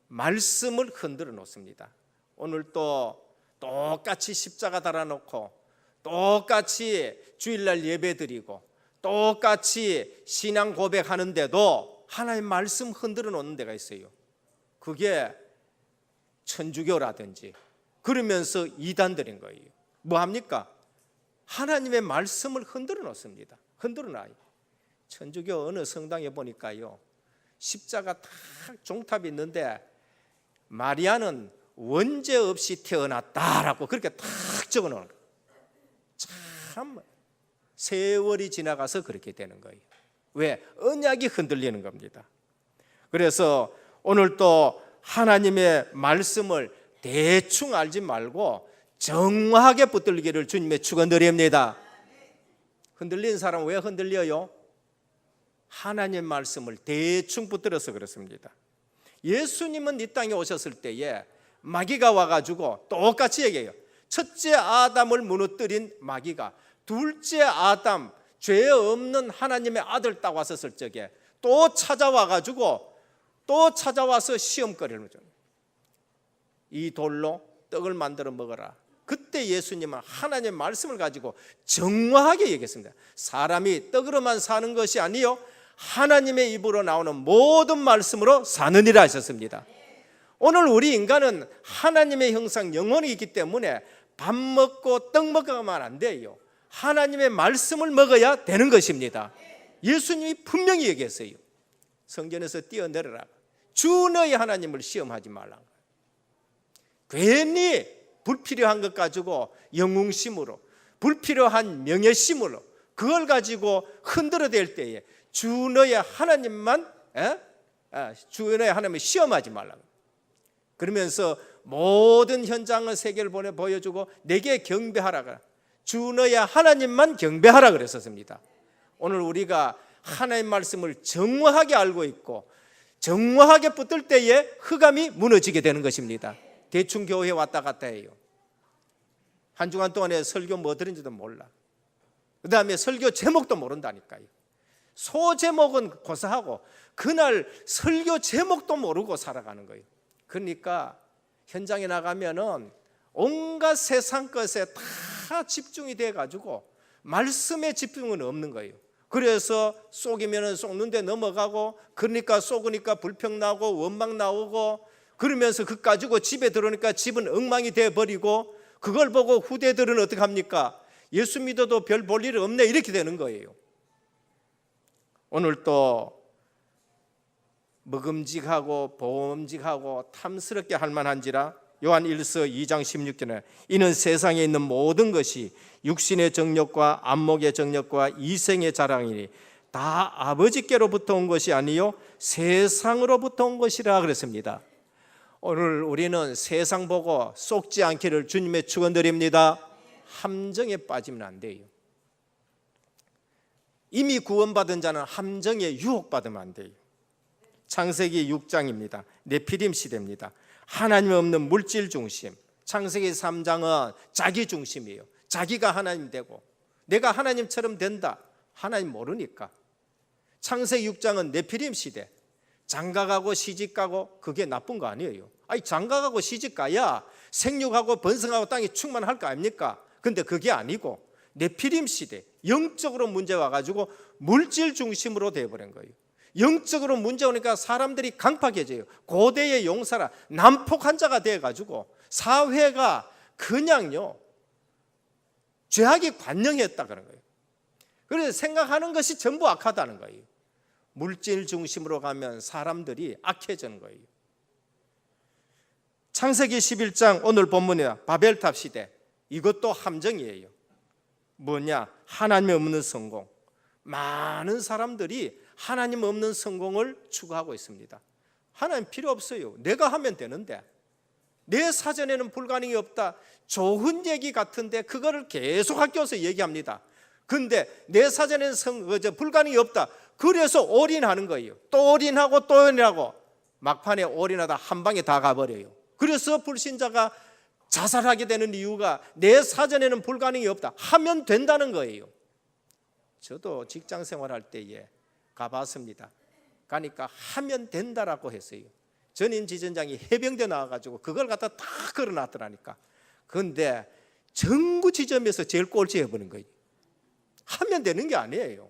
말씀을 흔들어 놓습니다. 오늘 또 똑같이 십자가 달아놓고 똑같이 주일날 예배 드리고 똑같이 신앙 고백하는데도 하나님 말씀 흔들어 놓는 데가 있어요. 그게 천주교라든지 그러면서 이단들인 거예요. 뭐 합니까? 하나님의 말씀을 흔들어 놓습니다. 흔들어 놔요. 천주교 어느 성당에 보니까요, 십자가 탁 종탑이 있는데 마리아는 원죄 없이 태어났다라고 그렇게 탁 적어 놓은 거예요. 참 세월이 지나가서 그렇게 되는 거예요. 왜? 언약이 흔들리는 겁니다. 그래서 오늘 또 하나님의 말씀을 대충 알지 말고 정확하게 붙들기를 주님의 축원드립니다. 흔들린 사람은 왜 흔들려요? 하나님의 말씀을 대충 붙들어서 그렇습니다. 예수님은 이 땅에 오셨을 때에 마귀가 와가지고 똑같이 얘기해요. 첫째 아담을 무너뜨린 마귀가 둘째 아담, 죄 없는 하나님의 아들 딱 왔었을 적에 또 찾아와서 시험거리를 하죠. 이 돌로 떡을 만들어 먹어라. 그때 예수님은 하나님의 말씀을 가지고 정확하게 얘기했습니다. 사람이 떡으로만 사는 것이 아니요 하나님의 입으로 나오는 모든 말씀으로 사느니라 하셨습니다. 오늘 우리 인간은 하나님의 형상 영혼이 있기 때문에 밥 먹고 떡 먹으면 안 돼요. 하나님의 말씀을 먹어야 되는 것입니다. 예수님이 분명히 얘기했어요. 성전에서 뛰어내려라. 주 너희 하나님을 시험하지 말라. 괜히 불필요한 것 가지고 영웅심으로, 불필요한 명예심으로 그걸 가지고 흔들어댈 때에 주 너희 하나님만 주 너희 하나님을 시험하지 말라. 그러면서 모든 현장을 세계를 보여주고 내게 경배하라. 주 너희 하나님만 경배하라 그랬었습니다. 오늘 우리가 하나님 말씀을 정확하게 알고 있고 정확하게 붙들 때에 흑암이 무너지게 되는 것입니다. 대충 교회에 왔다 갔다 해요. 한 주간 동안에 설교 뭐 들은지도 몰라. 그 다음에 설교 제목도 모른다니까요. 소제목은 고사하고 그날 설교 제목도 모르고 살아가는 거예요. 그러니까 현장에 나가면은 온갖 세상 것에 다 집중이 돼가지고 말씀에 집중은 없는 거예요. 그래서 속이면은 속는데 넘어가고, 그러니까 속으니까 불평 나고 원망 나오고, 그러면서 그 가지고 집에 들어오니까 집은 엉망이 돼버리고, 그걸 보고 후대들은 어떻게 합니까? 예수 믿어도 별 볼 일 없네 이렇게 되는 거예요. 오늘 또 먹음직하고 보험직하고 탐스럽게 할 만한지라 요한 1서 2장 16절에 이는 세상에 있는 모든 것이 육신의 정욕과 안목의 정욕과 이생의 자랑이니 다 아버지께로부터 온 것이 아니요 세상으로부터 온 것이라 그랬습니다. 오늘 우리는 세상 보고 속지 않기를 주님의 축원드립니다. 함정에 빠지면 안 돼요. 이미 구원받은 자는 함정에 유혹받으면 안 돼요. 창세기 6장입니다. 네피림 시대입니다. 하나님 없는 물질 중심. 창세기 3장은 자기 중심이에요. 자기가 하나님 되고 내가 하나님처럼 된다. 하나님 모르니까. 창세기 6장은 네피림 시대. 장가가고 시집가고 그게 나쁜 거 아니에요. 아니 장가가고 시집가야 생육하고 번성하고 땅이 충만할 거 아닙니까? 근데 그게 아니고 네피림 시대 영적으로 문제 와가지고 물질 중심으로 돼버린 거예요. 영적으로 문제 오니까 사람들이 강팍해져요. 고대의 용사라 난폭한 자가 돼가지고 사회가 그냥요 죄악이 관영했다 그런 거예요. 그래서 생각하는 것이 전부 악하다는 거예요. 물질 중심으로 가면 사람들이 악해지는 거예요. 창세기 11장 오늘 본문이야 바벨탑 시대. 이것도 함정이에요. 뭐냐? 하나님 없는 성공. 많은 사람들이 하나님 없는 성공을 추구하고 있습니다. 하나님 필요 없어요. 내가 하면 되는데 내 사전에는 불가능이 없다. 좋은 얘기 같은데 그거를 계속 학교에서 얘기합니다. 근데 내 사전에는 불가능이 없다. 그래서 올인하는 거예요. 또 올인하고 또 올인하고 막판에 올인하다 한 방에 다 가버려요. 그래서 불신자가 자살하게 되는 이유가 내 사전에는 불가능이 없다. 하면 된다는 거예요. 저도 직장 생활할 때에 가봤습니다. 가니까 하면 된다라고 했어요. 전임 지점장이 해병대 나와가지고 그걸 갖다 다 걸어놨더라니까. 그런데 전국 지점에서 제일 꼴찌 해버린 거예요. 하면 되는 게 아니에요.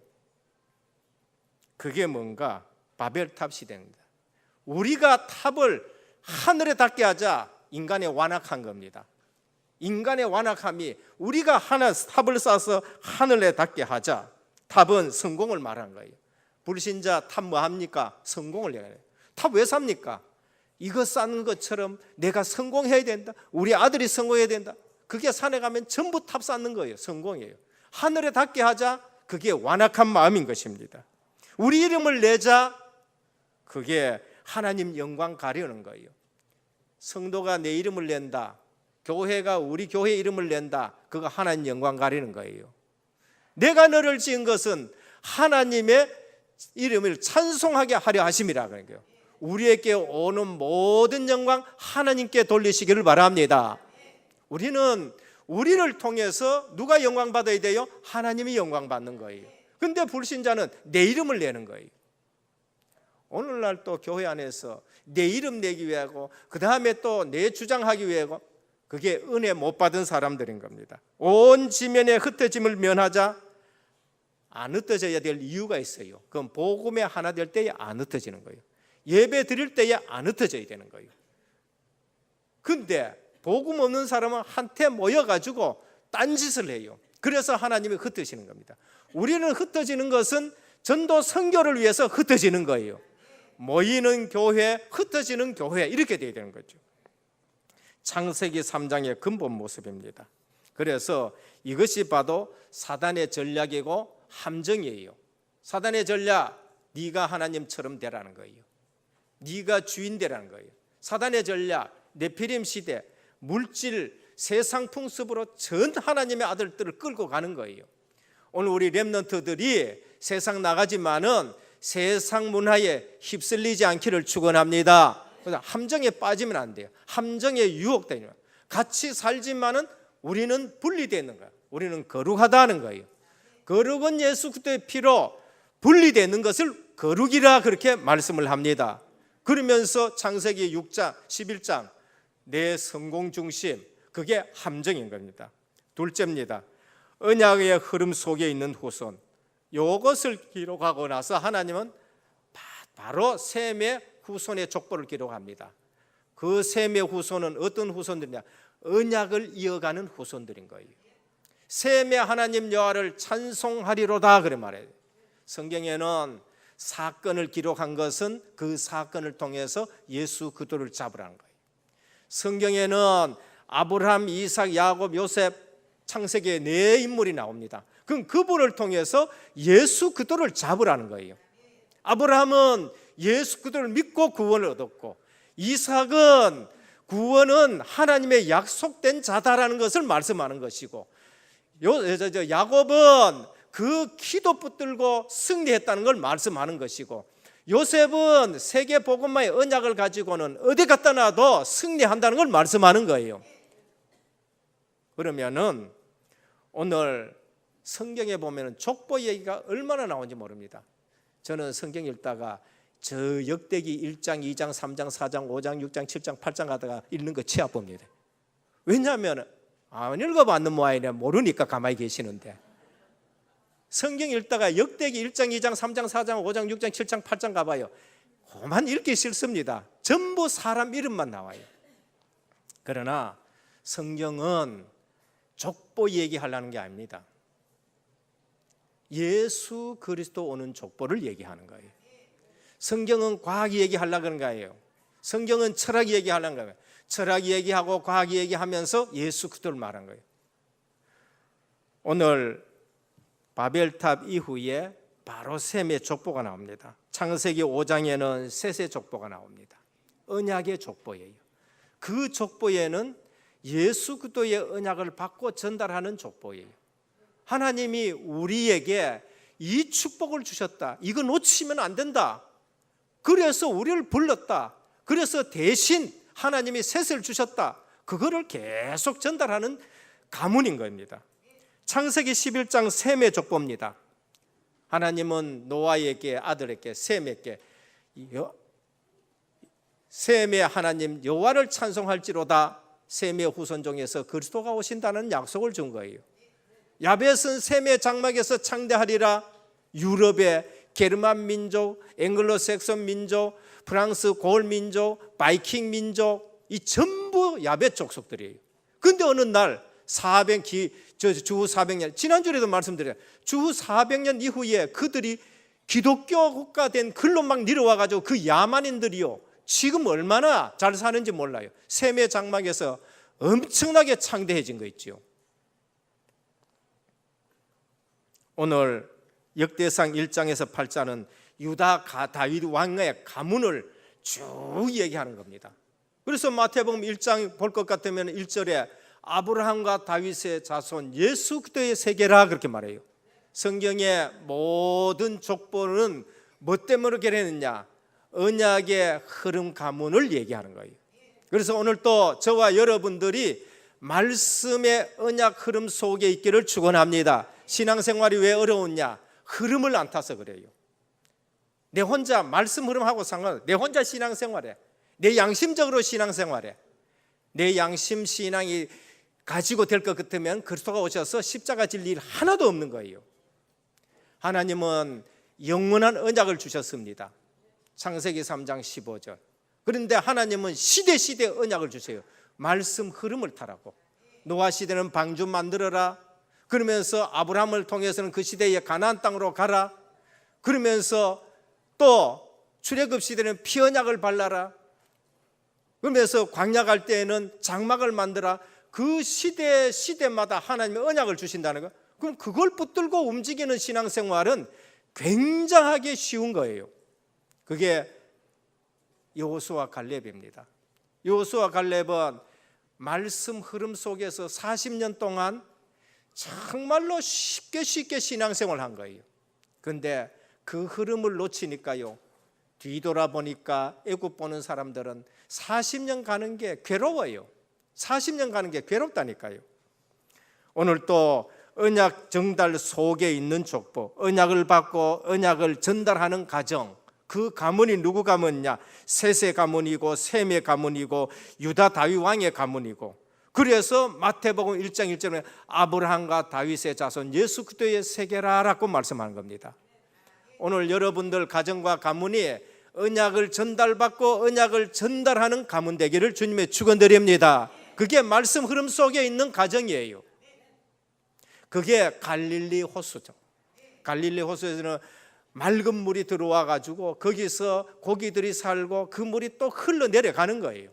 그게 뭔가 바벨탑 시대입니다. 우리가 탑을 하늘에 닿게 하자 인간의 완악한 겁니다. 인간의 완악함이 우리가 하나 탑을 쌓아서 하늘에 닿게 하자. 탑은 성공을 말하는 거예요. 불신자 탑 뭐 합니까? 성공을 얘기해요. 탑 왜 삽니까? 이거 쌓는 것처럼 내가 성공해야 된다. 우리 아들이 성공해야 된다. 그게 산에 가면 전부 탑 쌓는 거예요. 성공이에요. 하늘에 닿게 하자. 그게 완악한 마음인 것입니다. 우리 이름을 내자. 그게 하나님 영광 가려는 거예요. 성도가 내 이름을 낸다. 교회가 우리 교회 이름을 낸다. 그거 하나님 영광 가리는 거예요. 내가 너를 지은 것은 하나님의 이름을 찬송하게 하려 하심이라 그런 거예요. 우리에게 오는 모든 영광 하나님께 돌리시기를 바랍니다. 우리는 우리를 통해서 누가 영광 받아야 돼요? 하나님이 영광 받는 거예요. 근데 불신자는 내 이름을 내는 거예요. 오늘날 또 교회 안에서 내 이름 내기 위하고 그 다음에 또 내 주장하기 위하고 그게 은혜 못 받은 사람들인 겁니다. 온 지면에 흩어짐을 면하자. 안 흩어져야 될 이유가 있어요. 그건 복음의 하나 될 때에 안 흩어지는 거예요. 예배 드릴 때에 안 흩어져야 되는 거예요. 근데 복음 없는 사람은 한테 모여가지고 딴짓을 해요. 그래서 하나님이 흩어지는 겁니다. 우리는 흩어지는 것은 전도 선교를 위해서 흩어지는 거예요. 모이는 교회, 흩어지는 교회 이렇게 돼야 되는 거죠. 창세기 3장의 근본 모습입니다. 그래서 이것이 봐도 사단의 전략이고 함정이에요. 사단의 전략, 네가 하나님처럼 되라는 거예요. 네가 주인 되라는 거예요. 사단의 전략, 네피림 시대, 물질, 세상 풍습으로 전 하나님의 아들들을 끌고 가는 거예요. 오늘 우리 렘넌트들이 세상 나가지만은 세상 문화에 휩쓸리지 않기를 축원합니다. 그래서 함정에 빠지면 안 돼요. 함정에 유혹되는 거예요. 같이 살지만은 우리는 분리되어 있는 거예요. 우리는 거룩하다는 거예요. 거룩은 예수 그리스도의 피로 분리되어 있는 것을 거룩이라 그렇게 말씀을 합니다. 그러면서 창세기 6장 11장 내 성공 중심 그게 함정인 겁니다. 둘째입니다. 언약의 흐름 속에 있는 후손. 이것을 기록하고 나서 하나님은 바로 셈의 후손의 족보를 기록합니다. 그 셈의 후손은 어떤 후손들이냐? 언약을 이어가는 후손들인 거예요. 셈의 하나님 여호와를 찬송하리로다 그래 말해요. 성경에는 사건을 기록한 것은 그 사건을 통해서 예수 그리스도를 잡으라는 거예요. 성경에는 아브라함, 이삭, 야곱, 요셉, 창세기에 네 인물이 나옵니다. 그럼 그분을 통해서 예수 그리스도를 잡으라는 거예요. 아브라함은 예수 그리스도를 믿고 구원을 얻었고, 이삭은 구원은 하나님의 약속된 자다라는 것을 말씀하는 것이고, 야곱은 그 기도 붙들고 승리했다는 걸 말씀하는 것이고, 요셉은 세계 복음화의 언약을 가지고는 어디 갖다 놔도 승리한다는 걸 말씀하는 거예요. 그러면은 오늘 성경에 보면은 족보 얘기가 얼마나 나오는지 모릅니다. 저는 성경 읽다가 저 역대기 1장, 2장, 3장, 4장, 5장, 6장, 7장, 8장 가다가 읽는 거 치아 봅니다. 왜냐하면 안 읽어봤는 모양이네. 모르니까 가만히 계시는데, 성경 읽다가 역대기 1장, 2장, 3장, 4장, 5장, 6장, 7장, 8장 가봐요. 그만 읽기 싫습니다. 전부 사람 이름만 나와요. 그러나 성경은 족보 얘기하려는 게 아닙니다. 예수 그리스도 오는 족보를 얘기하는 거예요. 성경은 과학 얘기하려고 하는 거예요. 성경은 철학 얘기하려는 거예요. 철학 얘기하고 과학 얘기하면서 예수 그리스도를 말한 거예요. 오늘 바벨탑 이후에 바로 셈의 족보가 나옵니다. 창세기 5장에는 셋의 족보가 나옵니다. 언약의 족보예요. 그 족보에는 예수 그리스도의 언약을 받고 전달하는 족보예요. 하나님이 우리에게 이 축복을 주셨다. 이거 놓치면 안 된다. 그래서 우리를 불렀다. 그래서 대신 하나님이 셋을 주셨다. 그거를 계속 전달하는 가문인 겁니다. 창세기 11장 셈의 족보입니다. 하나님은 노아에게, 아들에게, 셈에게 셈의 하나님 여호와를 찬송할지로다. 셈의 후손 중에서 그리스도가 오신다는 약속을 준 거예요. 야벳은 셈의 장막에서 창대하리라. 유럽의 게르만 민족, 앵글로색슨 민족, 프랑스 고을 민족, 바이킹 민족, 이 전부 야벳 족속들이에요. 근데 어느 날 주후 400년, 지난주에도 말씀드려요. 주후 400년 이후에 그들이 기독교 국가 된 글로 막 내려와가지고 그 야만인들이요, 지금 얼마나 잘 사는지 몰라요. 셈의 장막에서 엄청나게 창대해진 거 있죠. 오늘 역대상 1장에서 8장은 유다 다윗 왕의 가문을 쭉 얘기하는 겁니다. 그래서 마태복음 1장 볼 것 같으면 1절에 아브라함과 다윗의 자손 예수 그리스도의 세계라 그렇게 말해요. 성경의 모든 족보는 뭐 때문에 결했느냐? 언약의 흐름 가문을 얘기하는 거예요. 그래서 오늘 또 저와 여러분들이 말씀의 언약 흐름 속에 있기를 축원합니다. 신앙생활이 왜 어려웠냐? 흐름을 안 타서 그래요. 내 혼자 말씀 흐름하고 상관없어요. 내 혼자 신앙생활해. 내 양심적으로 신앙생활해. 내 양심 신앙이 가지고 될 것 같으면 그리스도가 오셔서 십자가 질 일 하나도 없는 거예요. 하나님은 영원한 언약을 주셨습니다. 창세기 3장 15절. 그런데 하나님은 시대 언약을 주세요. 말씀 흐름을 타라고. 노아 시대는 방주 만들어라. 그러면서 아브라함을 통해서는 그 시대에 가나안 땅으로 가라. 그러면서 또 출애굽 시대는 피 언약을 발라라. 그러면서 광야 갈 때에는 장막을 만들어. 그 시대마다 하나님의 언약을 주신다는 거. 그럼 그걸 붙들고 움직이는 신앙생활은 굉장하게 쉬운 거예요. 그게 여호수아 갈렙입니다. 여호수아 갈렙은 말씀 흐름 속에서 40년 동안 정말로 쉽게 신앙생활을 한 거예요. 그런데 그 흐름을 놓치니까요, 뒤돌아보니까 애굽 보는 사람들은 40년 가는 게 괴로워요. 40년 가는 게 괴롭다니까요. 오늘 또 언약 정달 속에 있는 족보, 언약을 받고 언약을 전달하는 가정, 그 가문이 누구 가문이냐? 셋의 가문이고 셈의 가문이고 유다 다윗 왕의 가문이고, 그래서 마태복음 1장 1절에 아브라함과 다윗의 자손 예수 그리스도의 세계라라고 말씀하는 겁니다. 오늘 여러분들 가정과 가문이 언약을 전달받고 언약을 전달하는 가문 되기를 주님의 축원드립니다. 그게 말씀 흐름 속에 있는 가정이에요. 그게 갈릴리 호수죠. 갈릴리 호수에서는 맑은 물이 들어와 가지고 거기서 고기들이 살고 그 물이 또 흘러내려가는 거예요.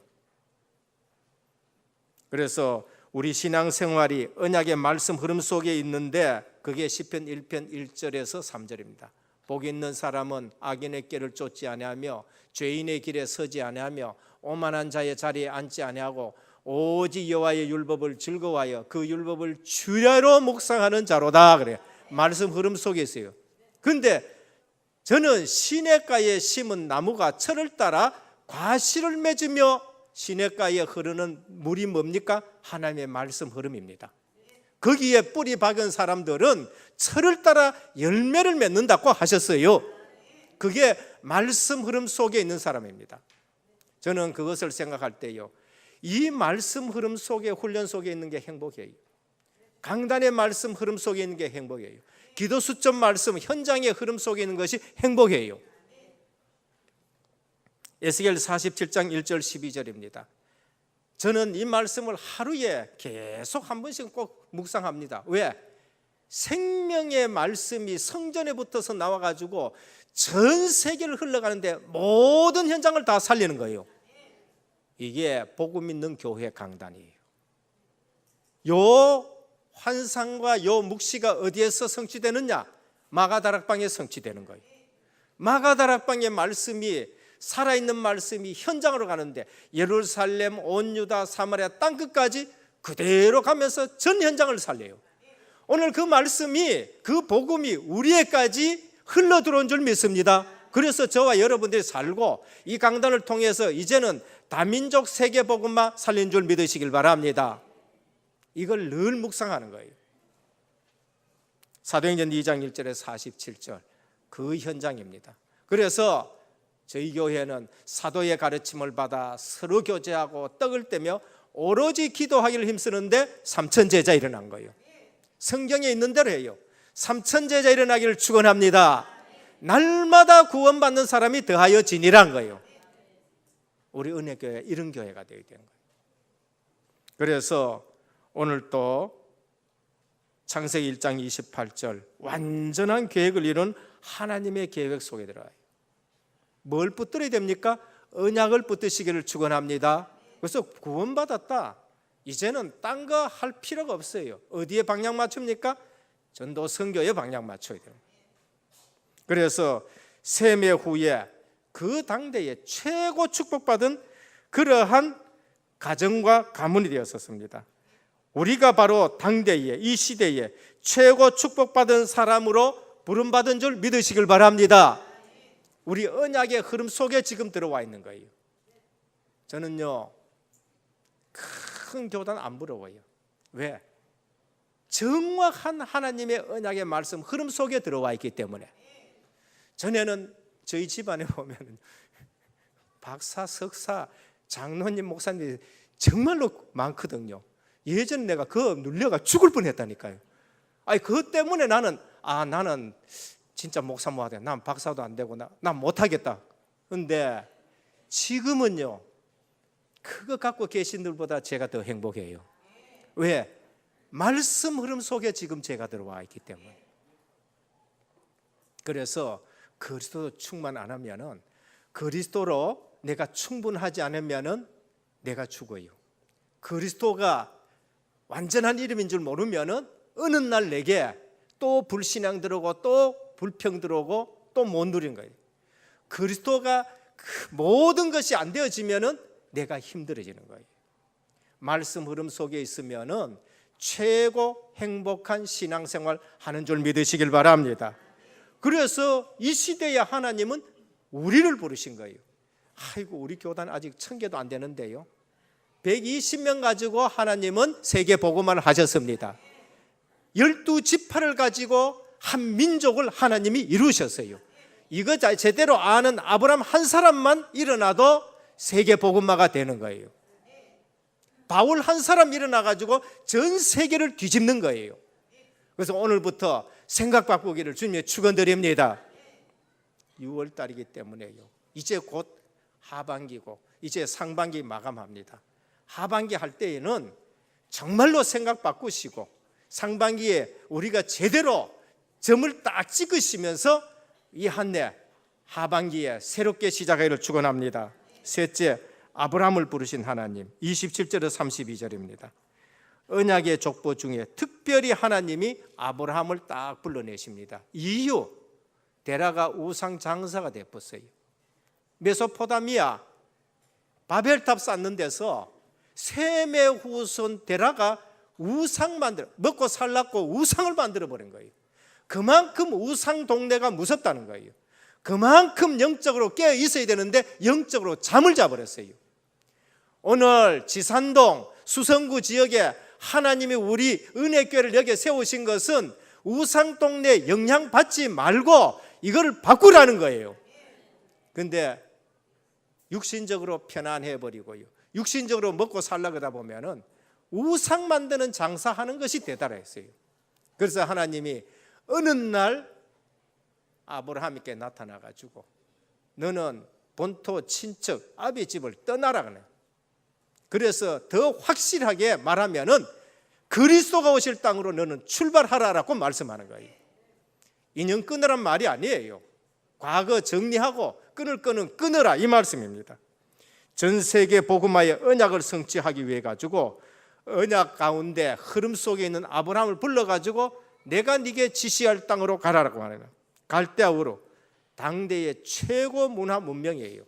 그래서 우리 신앙생활이 언약의 말씀 흐름 속에 있는데 그게 시편 1편 1절에서 3절입니다. 복 있는 사람은 악인의 길을 쫓지 아니하며 죄인의 길에 서지 아니하며 오만한 자의 자리에 앉지 아니하고 오직 여호와의 율법을 즐거워하여 그 율법을 주야로 묵상하는 자로다. 그래요. 말씀 흐름 속에 있어요. 근데 저는 시냇가에 심은 나무가 철을 따라 과실을 맺으며 시냇가에 흐르는 물이 뭡니까? 하나님의 말씀 흐름입니다. 거기에 뿌리 박은 사람들은 철을 따라 열매를 맺는다고 하셨어요. 그게 말씀 흐름 속에 있는 사람입니다. 저는 그것을 생각할 때요, 이 말씀 흐름 속에, 훈련 속에 있는 게 행복이에요. 강단의 말씀 흐름 속에 있는 게 행복이에요. 기도 수점 말씀 현장의 흐름 속에 있는 것이 행복이에요. 에스겔 47장 1절 12절입니다. 저는 이 말씀을 하루에 계속 한 번씩 꼭 묵상합니다. 왜? 생명의 말씀이 성전에 붙어서 나와가지고 전 세계를 흘러가는데 모든 현장을 다 살리는 거예요. 이게 복음 있는 교회 강단이에요. 요 환상과 요 묵시가 어디에서 성취되느냐? 마가다락방에 성취되는 거예요. 마가다락방의 말씀이, 살아있는 말씀이 현장으로 가는데 예루살렘, 온 유다, 사마리아 땅끝까지 그대로 가면서 전 현장을 살려요. 오늘 그 말씀이, 그 복음이 우리에까지 흘러 들어온 줄 믿습니다. 그래서 저와 여러분들이 살고 이 강단을 통해서 이제는 다민족 세계 복음만 살린 줄 믿으시길 바랍니다. 이걸 늘 묵상하는 거예요. 사도행전 2장 1절에 47절 그 현장입니다. 그래서 저희 교회는 사도의 가르침을 받아 서로 교제하고 떡을 떼며 오로지 기도하기를 힘쓰는데 3천 제자 일어난 거예요. 성경에 있는 대로 해요. 3천 제자 일어나기를 축원합니다. 날마다 구원받는 사람이 더하여 지니란 거예요. 우리 은혜교회 이런 교회가 되어야 되는 거예요. 그래서 오늘 또 창세기 1장 28절 완전한 계획을 이룬 하나님의 계획 속에 들어가요. 뭘 붙들어야 됩니까? 언약을 붙드시기를 축원합니다. 그래서 구원받았다. 이제는 딴 거 할 필요가 없어요. 어디에 방향 맞춥니까? 전도 선교에 방향 맞춰야 돼요. 그래서 세매 후에 그 당대에 최고 축복받은 그러한 가정과 가문이 되었었습니다. 우리가 바로 당대에, 이 시대에 최고 축복받은 사람으로 부름받은 줄 믿으시길 바랍니다. 우리 언약의 흐름 속에 지금 들어와 있는 거예요. 저는요, 큰 교단 안 부러워요. 왜? 정확한 하나님의 언약의 말씀 흐름 속에 들어와 있기 때문에. 전에는 저희 집안에 보면 박사, 석사, 장로님, 목사님이 정말로 많거든요. 예전에 내가 그거 눌려가 죽을 뻔했다니까요. 아니 그것 때문에 나는 진짜 목사 뭐 하대. 난 박사도 안 되고 난 못하겠다. 그런데 지금은요, 그거 갖고 계신 분들보다 제가 더 행복해요. 왜? 말씀 흐름 속에 지금 제가 들어와 있기 때문에. 그래서 그리스도 충만 안 하면은, 그리스도로 내가 충분하지 않으면은 내가 죽어요. 그리스도가 완전한 이름인 줄 모르면은 어느 날 내게 또 불신앙 들어오고 또 불평 들어오고 또 못 누린 거예요. 그리스도가 모든 것이 안 되어지면은 내가 힘들어지는 거예요. 말씀 흐름 속에 있으면은 최고 행복한 신앙생활 하는 줄 믿으시길 바랍니다. 그래서 이 시대에 하나님은 우리를 부르신 거예요. 아이고, 우리 교단 아직 1000개도 안 되는데요. 120명 가지고 하나님은 세계 복음화를 하셨습니다. 12지파를 가지고 한 민족을 하나님이 이루셨어요. 이거 제대로 아는 아브라함 한 사람만 일어나도 세계 복음화가 되는 거예요. 바울 한 사람 일어나가지고 전 세계를 뒤집는 거예요. 그래서 오늘부터 생각 바꾸기를 주님의 축원드립니다. 6월 달이기 때문에요. 이제 곧 하반기고 이제 상반기 마감합니다. 하반기 할 때에는 정말로 생각 바꾸시고 상반기에 우리가 제대로 점을 딱 찍으시면서 이 한 해 하반기에 새롭게 시작하기를 축원합니다. 셋째, 아브라함을 부르신 하나님. 27절에서 32절입니다. 언약의 족보 중에 특별히 하나님이 아브라함을 딱 불러내십니다. 이유, 데라가 우상 장사가 되었어요. 메소포타미아 바벨탑 쌓는 데서 셈의 후손 데라가 우상 먹고 살라고 우상을 만들어 버린 거예요. 그만큼 우상 동네가 무섭다는 거예요. 그만큼 영적으로 깨어 있어야 되는데 영적으로 잠을 자버렸어요. 오늘 지산동 수성구 지역에 하나님이 우리 은혜교회를 여기에 세우신 것은 우상 동네 영향 받지 말고 이걸 바꾸라는 거예요. 근데 육신적으로 편안해 버리고요, 육신적으로 먹고 살려고 하다 보면은 우상 만드는 장사하는 것이 대단했어요. 그래서 하나님이 어느 날 아브라함에게 나타나가지고 너는 본토 친척 아비 집을 떠나라 그래요. 그래서 더 확실하게 말하면은 그리스도가 오실 땅으로 너는 출발하라라고 말씀하는 거예요. 인연 끊으란 말이 아니에요. 과거 정리하고 끊을 거는 끊으라 이 말씀입니다. 전 세계 복음화의 언약을 성취하기 위해 가지고 언약 가운데 흐름 속에 있는 아브라함을 불러가지고 내가 네게 지시할 땅으로 가라라고 하는 거예요. 갈대아우르 당대의 최고 문화 문명이에요.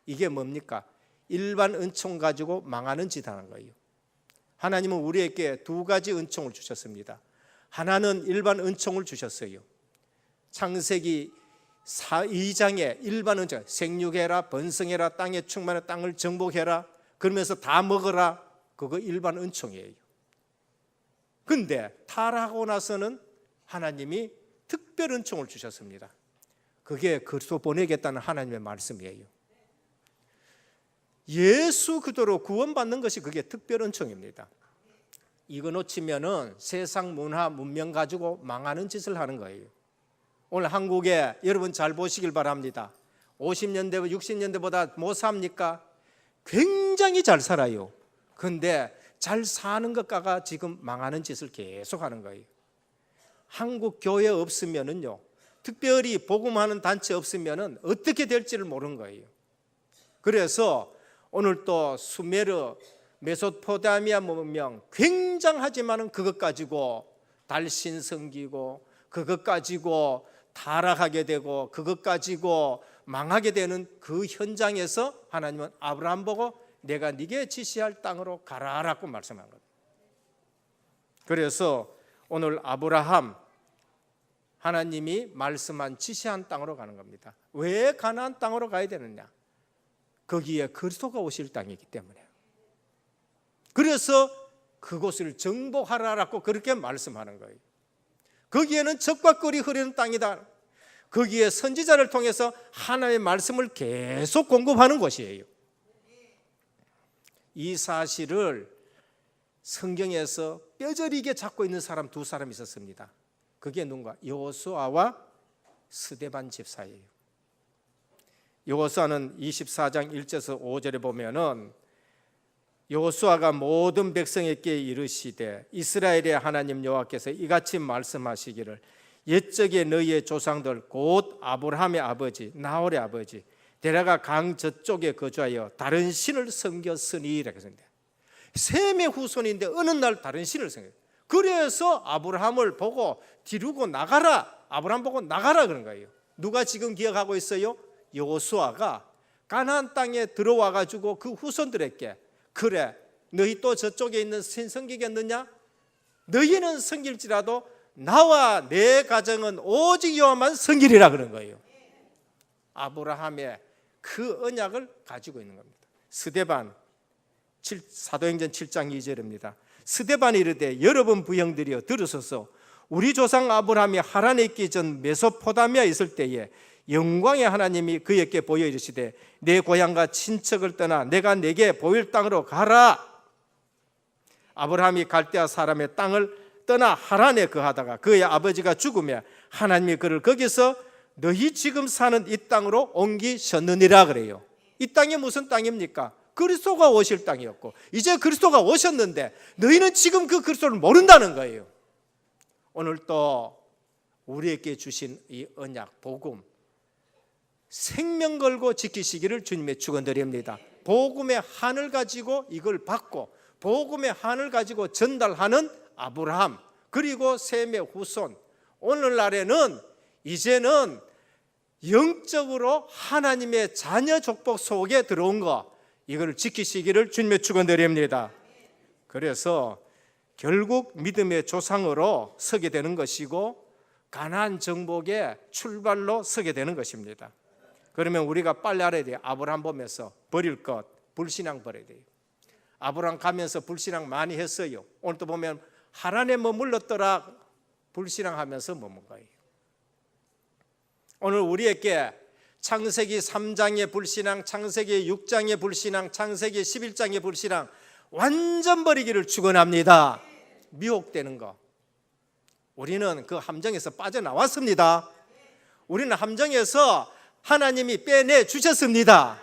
이게 뭡니까? 일반 은총 가지고 망하는 짓 하는 거예요. 하나님은 우리에게 두 가지 은총을 주셨습니다. 하나는 일반 은총을 주셨어요. 창세기 2장에 일반 은총, 생육해라, 번성해라, 땅에 충만한 땅을 정복해라, 그러면서 다 먹어라. 그거 일반 은총이에요. 근데 타락하고 나서는 하나님이 특별 은총을 주셨습니다. 그게 그리스도 보내겠다는 하나님의 말씀이에요. 예수 그대로 구원받는 것이 그게 특별 은총입니다. 이거 놓치면은 세상 문화 문명 가지고 망하는 짓을 하는 거예요. 오늘 한국에 여러분 잘 보시길 바랍니다. 50년대 60년대보다 못 삽니까? 굉장히 잘 살아요. 근데 잘 사는 것가가 지금 망하는 짓을 계속 하는 거예요. 한국 교회 없으면은요, 특별히 복음하는 단체 없으면은 어떻게 될지를 모르는 거예요. 그래서 오늘 또 수메르 메소포타미아 문명 굉장하지만은 그것 가지고 달신 섬기고 그것 가지고 타락하게 되고 그것 가지고 망하게 되는 그 현장에서 하나님은 아브라함 보고 내가 네게 지시할 땅으로 가라라고 말씀한 거예요. 그래서 오늘 아브라함 하나님이 말씀한 지시한 땅으로 가는 겁니다. 왜 가나안 땅으로 가야 되느냐? 거기에 그리스도가 오실 땅이기 때문에. 그래서 그곳을 정복하라라고 그렇게 말씀하는 거예요. 거기에는 젖과 꿀이 흐르는 땅이다. 거기에 선지자를 통해서 하나님의 말씀을 계속 공급하는 곳이에요. 이 사실을 성경에서 뼈저리게 잡고 있는 사람 두 사람이 있었습니다. 그게 누군가? 여호수아와 스데반 집사예요. 여호수아는 24장 1절에서 5절에 보면은 여호수아가 모든 백성에게 이르시되 이스라엘의 하나님 여호와께서 이같이 말씀하시기를 옛적에 너희의 조상들 곧 아브라함의 아버지 나홀의 아버지 데라가 강 저쪽에 거주하여 다른 신을 섬겼으니 이렇게 했습니다. 셈의 후손인데 어느 날 다른 신을 섬겨요. 그래서 아브라함을 보고 뒤르고 나가라, 아브라함 보고 나가라 그런 거예요. 누가 지금 기억하고 있어요? 여호수아가 가나안 땅에 들어와 가지고 그 후손들에게 그래 너희 또 저쪽에 있는 신 섬기겠느냐? 너희는 섬길지라도 나와 내 가정은 오직 여호와만 섬기리라 그런 거예요. 아브라함의 그 언약을 가지고 있는 겁니다. 스데반 사도행전 7장 2절입니다. 스데반이 이르되 여러분 부형들이여 들으소서 우리 조상 아브라함이 하란에 있기 전 메소포타미아에 있을 때에 영광의 하나님이 그에게 보여 이르시되 내 고향과 친척을 떠나 내가 내게 보일 땅으로 가라. 아브라함이 갈대아 사람의 땅을 떠나 하란에 거하다가 그의 아버지가 죽으며 하나님이 그를 거기서 너희 지금 사는 이 땅으로 옮기셨느니라 그래요. 이 땅이 무슨 땅입니까? 그리스도가 오실 땅이었고 이제 그리스도가 오셨는데 너희는 지금 그 그리스도를 모른다는 거예요. 오늘 또 우리에게 주신 이 언약 복음 생명 걸고 지키시기를 주님의 축원드립니다. 복음의 한을 가지고 이걸 받고 복음의 한을 가지고 전달하는 아브라함 그리고 셈의 후손 오늘날에는 이제는 영적으로 하나님의 자녀 족복 속에 들어온 거 이걸 지키시기를 주님의 축원드립니다. 그래서 결국 믿음의 조상으로 서게 되는 것이고 가나안 정복의 출발로 서게 되는 것입니다. 그러면 우리가 빨리 알아야 돼요. 아브라함 보면서 버릴 것 불신앙 버려야 돼요. 아브라함 가면서 불신앙 많이 했어요. 오늘 또 보면 하란에 머물렀더라 불신앙하면서 머문 거예요. 오늘 우리에게 창세기 3장의 불신앙, 창세기 6장의 불신앙, 창세기 11장의 불신앙 완전 버리기를 축원합니다. 미혹되는 거, 우리는 그 함정에서 빠져나왔습니다. 우리는 함정에서 하나님이 빼내 주셨습니다.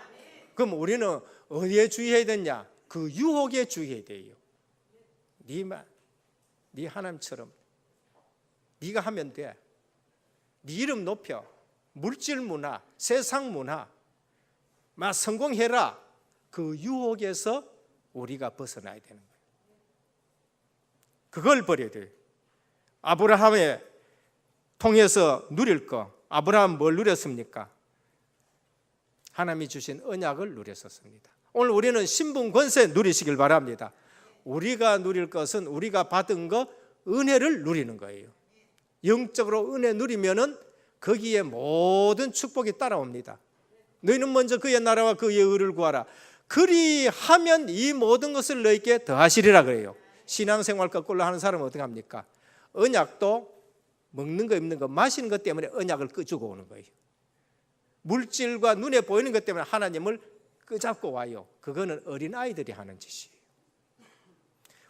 그럼 우리는 어디에 주의해야 되냐? 그 유혹에 주의해야 돼요. 네 하나님처럼 네가 하면 돼. 네 이름 높여. 물질 문화, 세상 문화 막 성공해라. 그 유혹에서 우리가 벗어나야 되는 거예요. 그걸 버려야 돼요. 아브라함에 통해서 누릴 거, 아브라함 뭘 누렸습니까? 하나님이 주신 언약을 누렸었습니다. 오늘 우리는 신분 권세 누리시길 바랍니다. 우리가 누릴 것은 우리가 받은 거, 은혜를 누리는 거예요. 영적으로 은혜 누리면은 거기에 모든 축복이 따라옵니다. 너희는 먼저 그의 나라와 그의 의를 구하라. 그리하면 이 모든 것을 너희에게 더하시리라 그래요. 신앙생활 거꾸로 하는 사람은 어떻게 합니까? 언약도 먹는 거, 입는 거, 마시는 것 때문에 언약을 끄주고 오는 거예요. 물질과 눈에 보이는 것 때문에 하나님을 끄잡고 와요. 그거는 어린아이들이 하는 짓이에요.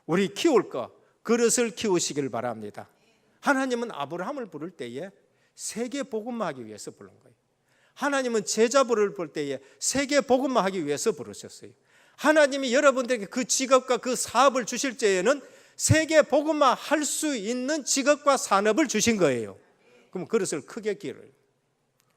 우리 키울 거, 그릇을 키우시길 바랍니다. 하나님은 아브라함을 부를 때에 세계 복음화 하기 위해서 부른 거예요. 하나님은 제자부를 볼 때에 세계 복음화 하기 위해서 부르셨어요. 하나님이 여러분들에게 그 직업과 그 사업을 주실 때에는 세계 복음화 할 수 있는 직업과 산업을 주신 거예요. 그럼 그릇을 크게 기르요.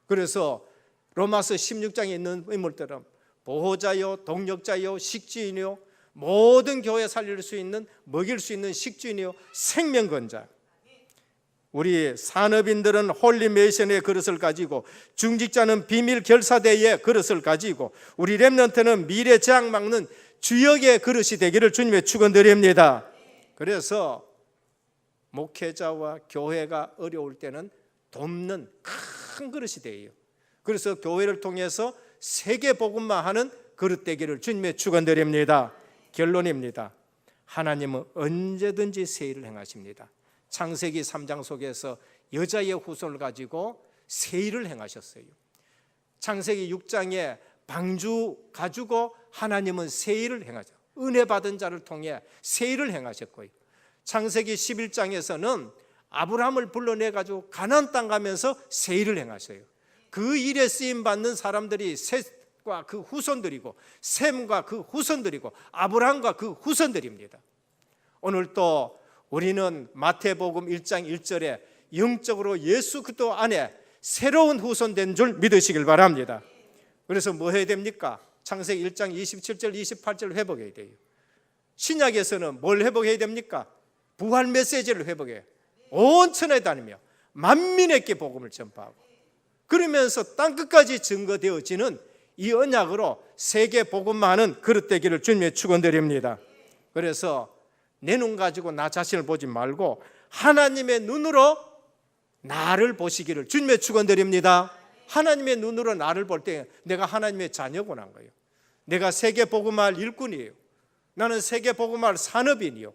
그래서 로마서 16장에 있는 인물처럼 보호자요, 동력자요, 식주인이요, 모든 교회 살릴 수 있는, 먹일 수 있는 식주인이요, 생명건자. 우리 산업인들은 홀리메이션의 그릇을 가지고, 중직자는 비밀 결사대의 그릇을 가지고, 우리 렘넌트는 미래 재앙 막는 주역의 그릇이 되기를 주님의 축원드립니다. 그래서 목회자와 교회가 어려울 때는 돕는 큰 그릇이 돼요. 그래서 교회를 통해서 세계 복음화하는 그릇 되기를 주님의 축원드립니다. 결론입니다. 하나님은 언제든지 새 일을 행하십니다. 창세기 3장 속에서 여자의 후손을 가지고 새 일을 행하셨어요. 창세기 6장에 방주 가지고 하나님은 새 일을 행하죠. 은혜 받은 자를 통해 새 일을 행하셨고요. 창세기 11장에서는 아브라함을 불러내 가지고 가나안 땅 가면서 새 일을 행하셔요. 그 일에 쓰임 받는 사람들이 셋과 그 후손들이고, 셈과 그 후손들이고, 아브라함과 그 후손들입니다. 오늘 또 우리는 마태복음 1장 1절에 영적으로 예수 그리스도 안에 새로운 후손 된 줄 믿으시길 바랍니다. 그래서 뭐 해야 됩니까? 창세기 1장 27절 28절 회복해야 돼요. 신약에서는 뭘 회복해야 됩니까? 부활 메시지를 회복해요. 온 천하에 다니며 만민에게 복음을 전파하고, 그러면서 땅끝까지 증거되어지는 이 언약으로 세계 복음화하는 그릇 되기를 주님의 축원드립니다. 그래서 내 눈 가지고 나 자신을 보지 말고 하나님의 눈으로 나를 보시기를 주님의 축원드립니다. 하나님의 눈으로 나를 볼 때 내가 하나님의 자녀구나 한 거예요. 내가 세계 복음화할 일꾼이에요. 나는 세계 복음화할 산업인이요.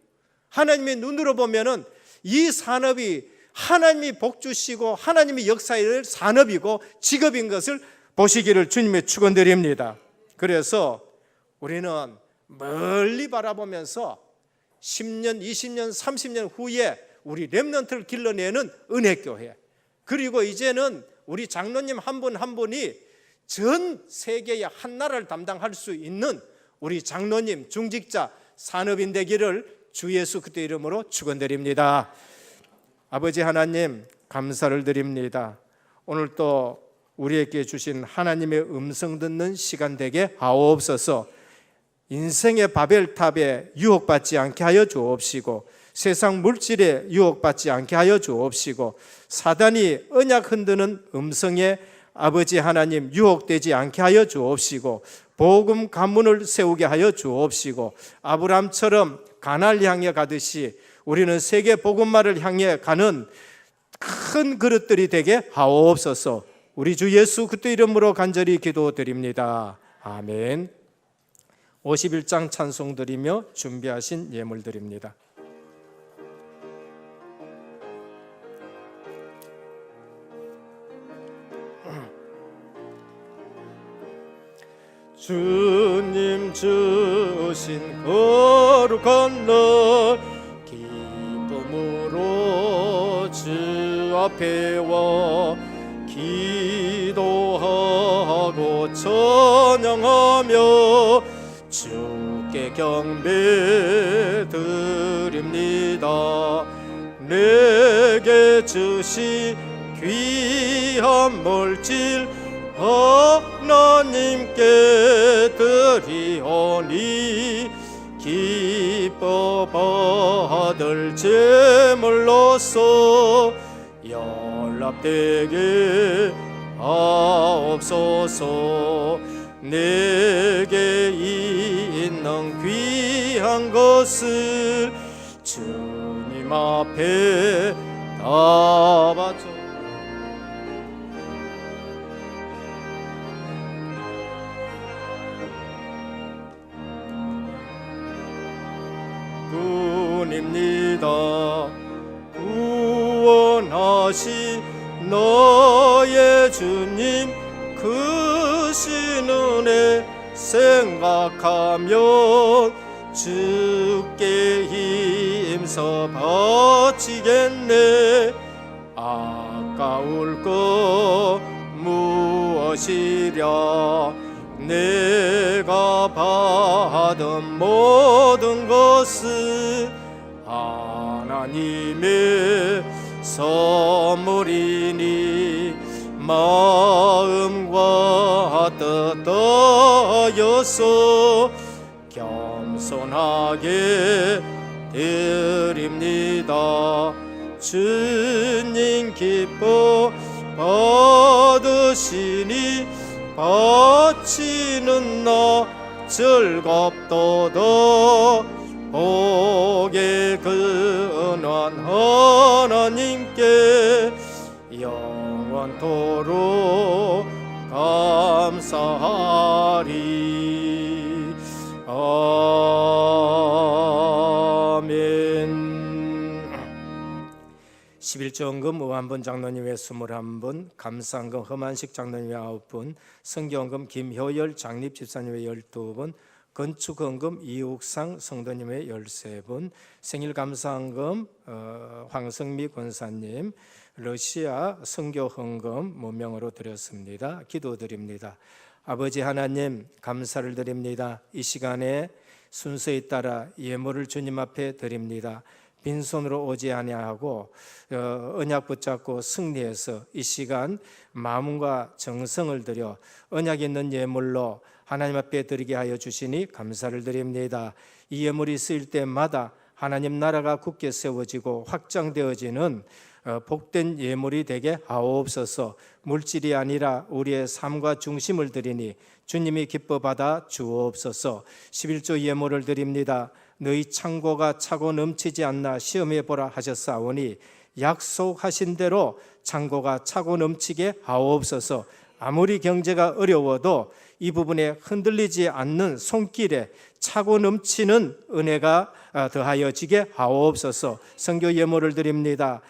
하나님의 눈으로 보면은 이 산업이 하나님이 복 주시고 하나님이 역사할 산업이고 직업인 것을 보시기를 주님의 축원드립니다. 그래서 우리는 멀리 바라보면서 10년, 20년, 30년 후에 우리 렘넌트를 길러내는 은혜교회, 그리고 이제는 우리 장로님 한 분 한 분이 전 세계의 한 나라를 담당할 수 있는 우리 장로님, 중직자, 산업인 되기를 주 예수 그리스도 이름으로 축원드립니다. 아버지 하나님 감사를 드립니다. 오늘 또 우리에게 주신 하나님의 음성 듣는 시간 되게 하옵소서. 인생의 바벨탑에 유혹받지 않게 하여 주옵시고, 세상 물질에 유혹받지 않게 하여 주옵시고, 사단이 언약 흔드는 음성에 아버지 하나님 유혹되지 않게 하여 주옵시고, 복음 가문을 세우게 하여 주옵시고, 아브라함처럼 가나안을 향해 가듯이 우리는 세계 복음화를 향해 가는 큰 그릇들이 되게 하옵소서. 우리 주 예수 그리스도 이름으로 간절히 기도드립니다. 아멘. 51장 찬송 드리며 준비하신 예물 드립니다. 주님 주신 거룩한 날 기쁨으로 주 앞에 와 기도하고 찬양하며 주께 경배 드립니다. 내게 주시 귀한 물질 하나님께 드리오니 기뻐 받을 제물로서 연락되게 하옵소서. 내게 있는 귀한 것을 주님 앞에 다 바쳐 뿐입니다. 구원하신 너의 주님 크신 은혜 생각하면 주께 힘써 바치겠네. 아까울 것 무엇이랴. 내가 받은 모든 것은 하나님의 선물이니 마음과 뜻 다하여서 겸손하게 드립니다. 주님 기뻐 받으시니 바치는 나 즐겁도다. 복의 근원 하나님께 영원토록 감사하리. 아멘. 11조헌금 우한분 장로님의 21분, 감사헌금 허만식 장로님의 9분, 성경헌금 김효열 장립집사님의 12분, 건축헌금 이욱상 성도님의 13분, 생일감사헌금 황성미 권사님, 러시아 선교헌금 무명으로 드렸습니다. 기도드립니다. 아버지 하나님 감사를 드립니다. 이 시간에 순서에 따라 예물을 주님 앞에 드립니다. 빈손으로 오지 아니하고 언약 붙잡고 승리해서 이 시간 마음과 정성을 들여 언약 있는 예물로 하나님 앞에 드리게 하여 주시니 감사를 드립니다. 이 예물이 쓰일 때마다 하나님 나라가 굳게 세워지고 확장되어지는 복된 예물이 되게 하옵소서. 물질이 아니라 우리의 삶과 중심을 드리니 주님이 기뻐 받아 주옵소서. 11조 예물을 드립니다. 너희 창고가 차고 넘치지 않나 시험해 보라 하셨사오니 약속하신 대로 창고가 차고 넘치게 하옵소서. 아무리 경제가 어려워도 이 부분에 흔들리지 않는 손길에 차고 넘치는 은혜가 더하여지게 하옵소서. 선교 예물을 드립니다.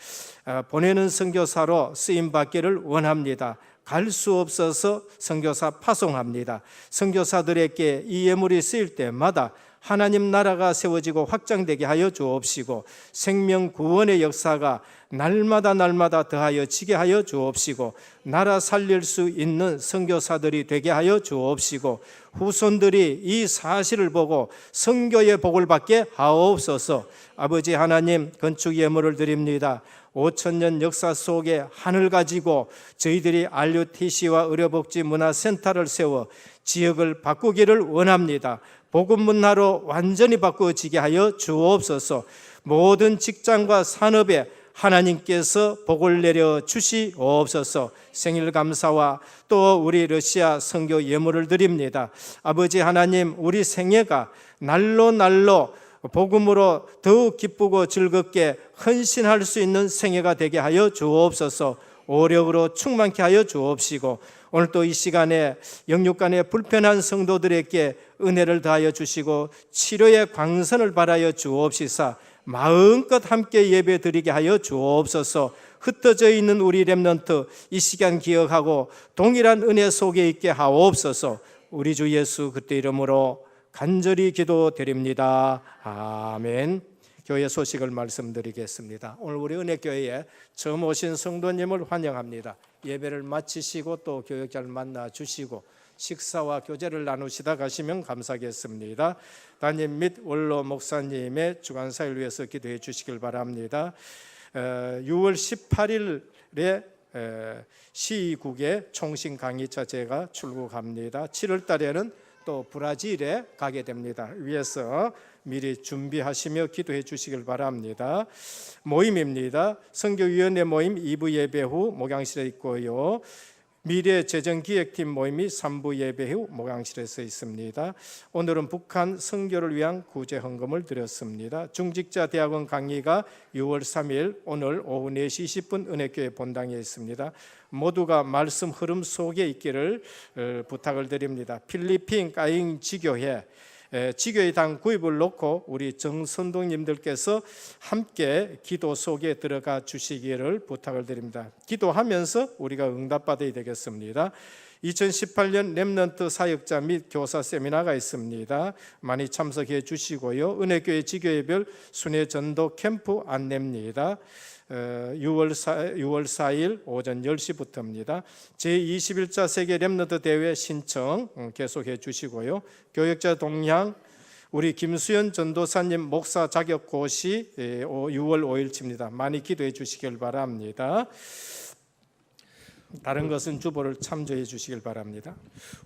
보내는 선교사로 쓰임 받기를 원합니다. 갈 수 없어서 선교사 파송합니다. 선교사들에게 이 예물이 쓰일 때마다 하나님 나라가 세워지고 확장되게 하여 주옵시고 생명 구원의 역사가 날마다 더하여 지게 하여 주옵시고 나라 살릴 수 있는 선교사들이 되게 하여 주옵시고 후손들이 이 사실을 보고 선교의 복을 받게 하옵소서. 아버지 하나님 건축 예물을 드립니다. 5,000년 역사 속에 하늘 가지고 저희들이 RUTC와 의료복지 문화센터를 세워 지역을 바꾸기를 원합니다. 복음 문화로 완전히 바꾸어지게 하여 주옵소서. 모든 직장과 산업에 하나님께서 복을 내려 주시옵소서. 생일 감사와 또 우리 러시아 선교 예물을 드립니다. 아버지 하나님, 우리 생애가 날로 복음으로 더욱 기쁘고 즐겁게 헌신할 수 있는 생애가 되게 하여 주옵소서. 오력으로 충만케 하여 주옵시고 오늘 또 이 시간에 영육간에 불편한 성도들에게 은혜를 더하여 주시고 치료의 광선을 바라여 주옵시사 마음껏 함께 예배 드리게 하여 주옵소서. 흩어져 있는 우리 렘넌트 이 시간 기억하고 동일한 은혜 속에 있게 하옵소서. 우리 주 예수 그리스도 이름으로 간절히 기도드립니다. 아멘. 교회 소식을 말씀드리겠습니다. 오늘 우리 은혜교회에 처음 오신 성도님을 환영합니다. 예배를 마치시고 또 교역자를 만나 주시고 식사와 교제를 나누시다 가시면 감사하겠습니다. 담임 및 원로 목사님의 주간사를 위해서 기도해 주시길 바랍니다. 6월 18일에 시국의 총신 강의차 제가 출국합니다. 7월 달에는 또 브라질에 가게 됩니다. 위해서 미리 준비하시며 기도해 주시길 바랍니다. 모임입니다. 선교위원회 모임 2부 예배 후 목양실에 있고요. 미래재정기획팀 모임이 3부 예배 후 목양실에서 있습니다. 오늘은 북한 선교를 위한 구제 헌금을 드렸습니다. 중직자 대학원 강의가 6월 3일 오늘 오후 4시 20분 은혜교회 본당에 있습니다. 모두가 말씀 흐름 속에 있기를 부탁을 드립니다. 필리핀 까잉 지교회 지교회당 구입을 놓고 우리 정선동님들께서 함께 기도 속에 들어가 주시기를 부탁을 드립니다. 기도하면서 우리가 응답받아야 되겠습니다. 2018년 렘넌트 사역자 및 교사 세미나가 있습니다. 많이 참석해 주시고요. 은혜교회 지교회별 순회 전도 캠프 안내입니다. 6월 4일 오전 10시부터입니다. 제21차 세계 렘넌트 대회 신청 계속해 주시고요. 교역자 동향 우리 김수현 전도사님 목사 자격고시 6월 5일치입니다. 많이 기도해 주시길 바랍니다. 다른 것은 주보를 참조해 주시길 바랍니다.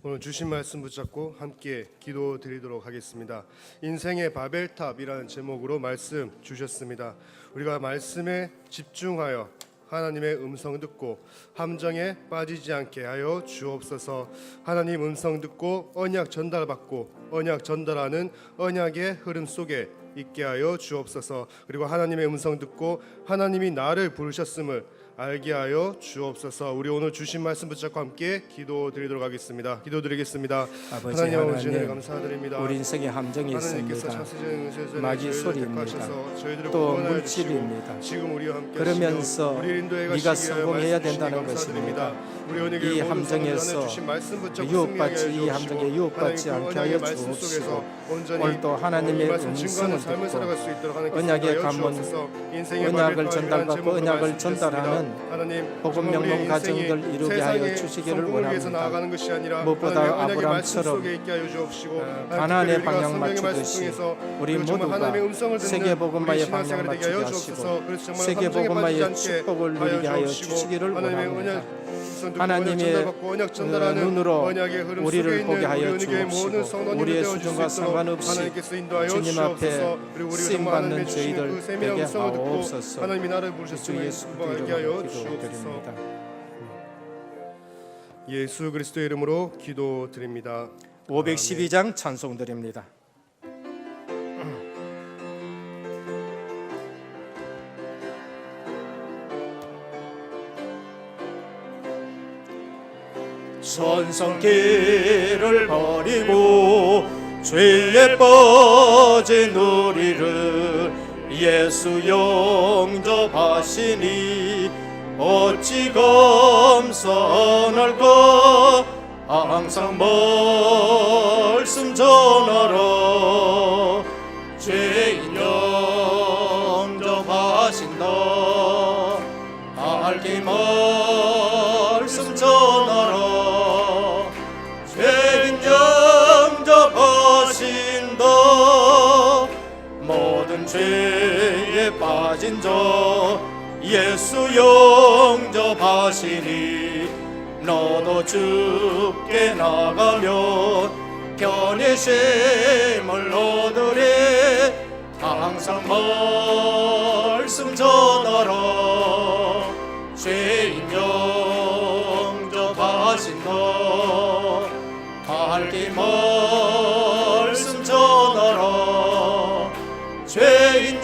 오늘 주신 말씀 붙잡고 함께 기도 드리도록 하겠습니다. 인생의 바벨탑이라는 제목으로 말씀 주셨습니다. 우리가 말씀에 집중하여 하나님의 음성 듣고 함정에 빠지지 않게 하여 주옵소서. 하나님 음성 듣고 언약 전달받고 언약 전달하는 언약의 흐름 속에 있게 하여 주옵소서. 그리고 하나님의 음성 듣고 하나님이 나를 부르셨음을 알게 하여 주옵소서. 우리 오늘 주신 말씀 붙잡고 함께 기도드리도록 하겠습니다. 기도드리겠습니다. 아버지 하나님 하나님, 감사드립니다. 우리 인생에 함정이 하나님께서 있습니다. 창세전 세전에 마귀 저희를 소리입니다. 택하셔서 저희들을 또 구원하여 물질입니다. 주시고 지금 우리와 함께 그러면서 하시며 우리를 인도해 네가 가시기 위하여 성공해야 말씀 주시니 된다는 감사드립니다. 것입니다. 우리 오늘 이 모든 함정에서 성도들 안에 주신 말씀 붙잡고 유혹받지 승리하게 이 하여 함정에 주시고 유혹받지 하나님 않게 그 하여 언약의 말씀 주옵시고 속에서 온전히 오늘도 하나님의 이 말씀 음성을 증거하는 삶을 듣고 살아갈 수 있도록 하나님께 언약의 하여 가문, 주옵소서. 인생의 언약을 바벨탑이라는 전달받고 제목으로 언약을 말씀드렸습니다. 전달하는 하나님 복음 정말 우리의 명문 인생이 가정들 이루게 하여 세상의 주시기를 성공을 위해서 원합니다. 나아가는 것이 아니라 무엇보다 하나님의 언약의 말씀 아브라함처럼 속에 있게 하여 주옵시고 가나안의 우리가 방향 성경의 말씀 맞추듯이 통해서 우리 그리고 정말 하나님의 모두가 음성을 듣는 세계복음화의 우리 방향 신앙생활이 되게 하여 맞추게 주옵소서. 하시고 그래서 정말 함정에 세계복음화의 빠지지 않게 축복을 누리게 하여 주옵시고 주시기를 하나님의 원합니다. 언약 하나님의 전달받고 언약 전달하는 눈으로 언약의 흐름 속에 우리를 있는 보게 하여 우리 은혜교회 모든 주옵시고 성도님들 우리의 되어주실 수준과 수 있도록 상관없이 하나님께서 인도하여 주님 앞에 주옵소서. 그리고 우리가 정말 쓰임받는 하나님의 주신 저희들 그 세미한 되게 음성을 듣고 하옵소서. 하나님이 나를 주 부르셨음을 예수 알게 하여 이름으로 주옵소서. 기도드립니다. 예수 그리스도의 이름으로 기도드립니다. 512장 찬송 드립니다. 천성길을 버리고 죄에 빠진 우리를 예수 영접하시니 어찌 감사할까. 항상 말씀 전하라. 죄인 영접하신다. 알기 말씀 전하라. 죄인 영접하신다. 모든 죄에 빠진 자 예수 영접하시니 너도 주께 나가면 편의심을 얻으리. 항상 말씀 전하라. 죄인 영접하신다. 알기 말씀 전하라. 죄인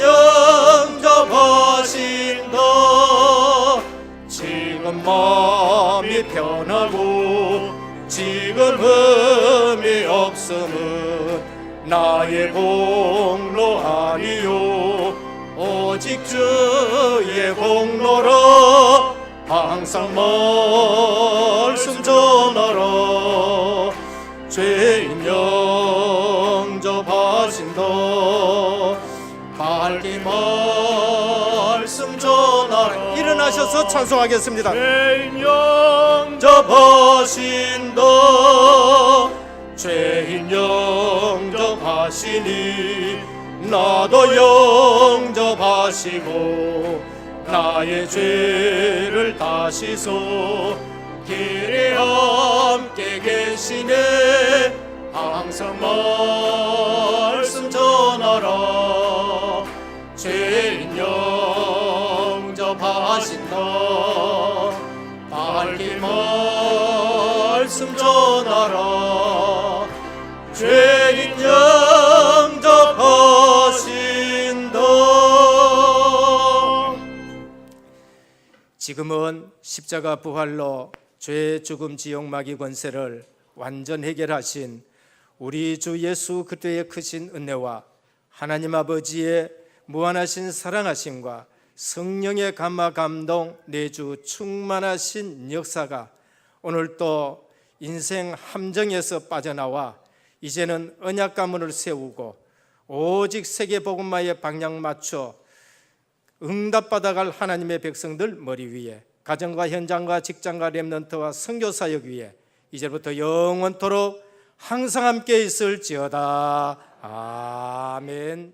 영접하신다. 지금 마음이 편하고 지금 흠이 없음은 나의 공로 아니요 오직 주의 공로라. 항상 말씀 전하라. 죄인 영접하신다. 밝기 말씀 전하라. 일어나셔서 찬송하겠습니다. 죄인 영 영접하신다. 죄인 영접하시니 나도 영접하시고 나의 죄를 다시소. 길에 함께 계시네. 항상 말씀 전하라. 죄인 영접하신다. 밝기 말씀 전하라. 죄인 영접하신다. 지금은 십자가 부활로 죄, 죽음, 지옥, 마귀 권세를 완전 해결하신 우리 주 예수 그리스도의 크신 은혜와 하나님 아버지의 무한하신 사랑하심과 성령의 감화 감동 내주 충만하신 역사가 오늘 또 인생 함정에서 빠져나와 이제는 언약 가문을 세우고 오직 세계 복음화에 방향 맞춰 응답받아갈 하나님의 백성들 머리 위에 가정과 현장과 직장과 렘넌트와 선교 사역 위에 이제부터 영원토록 항상 함께 있을지어다. 아멘.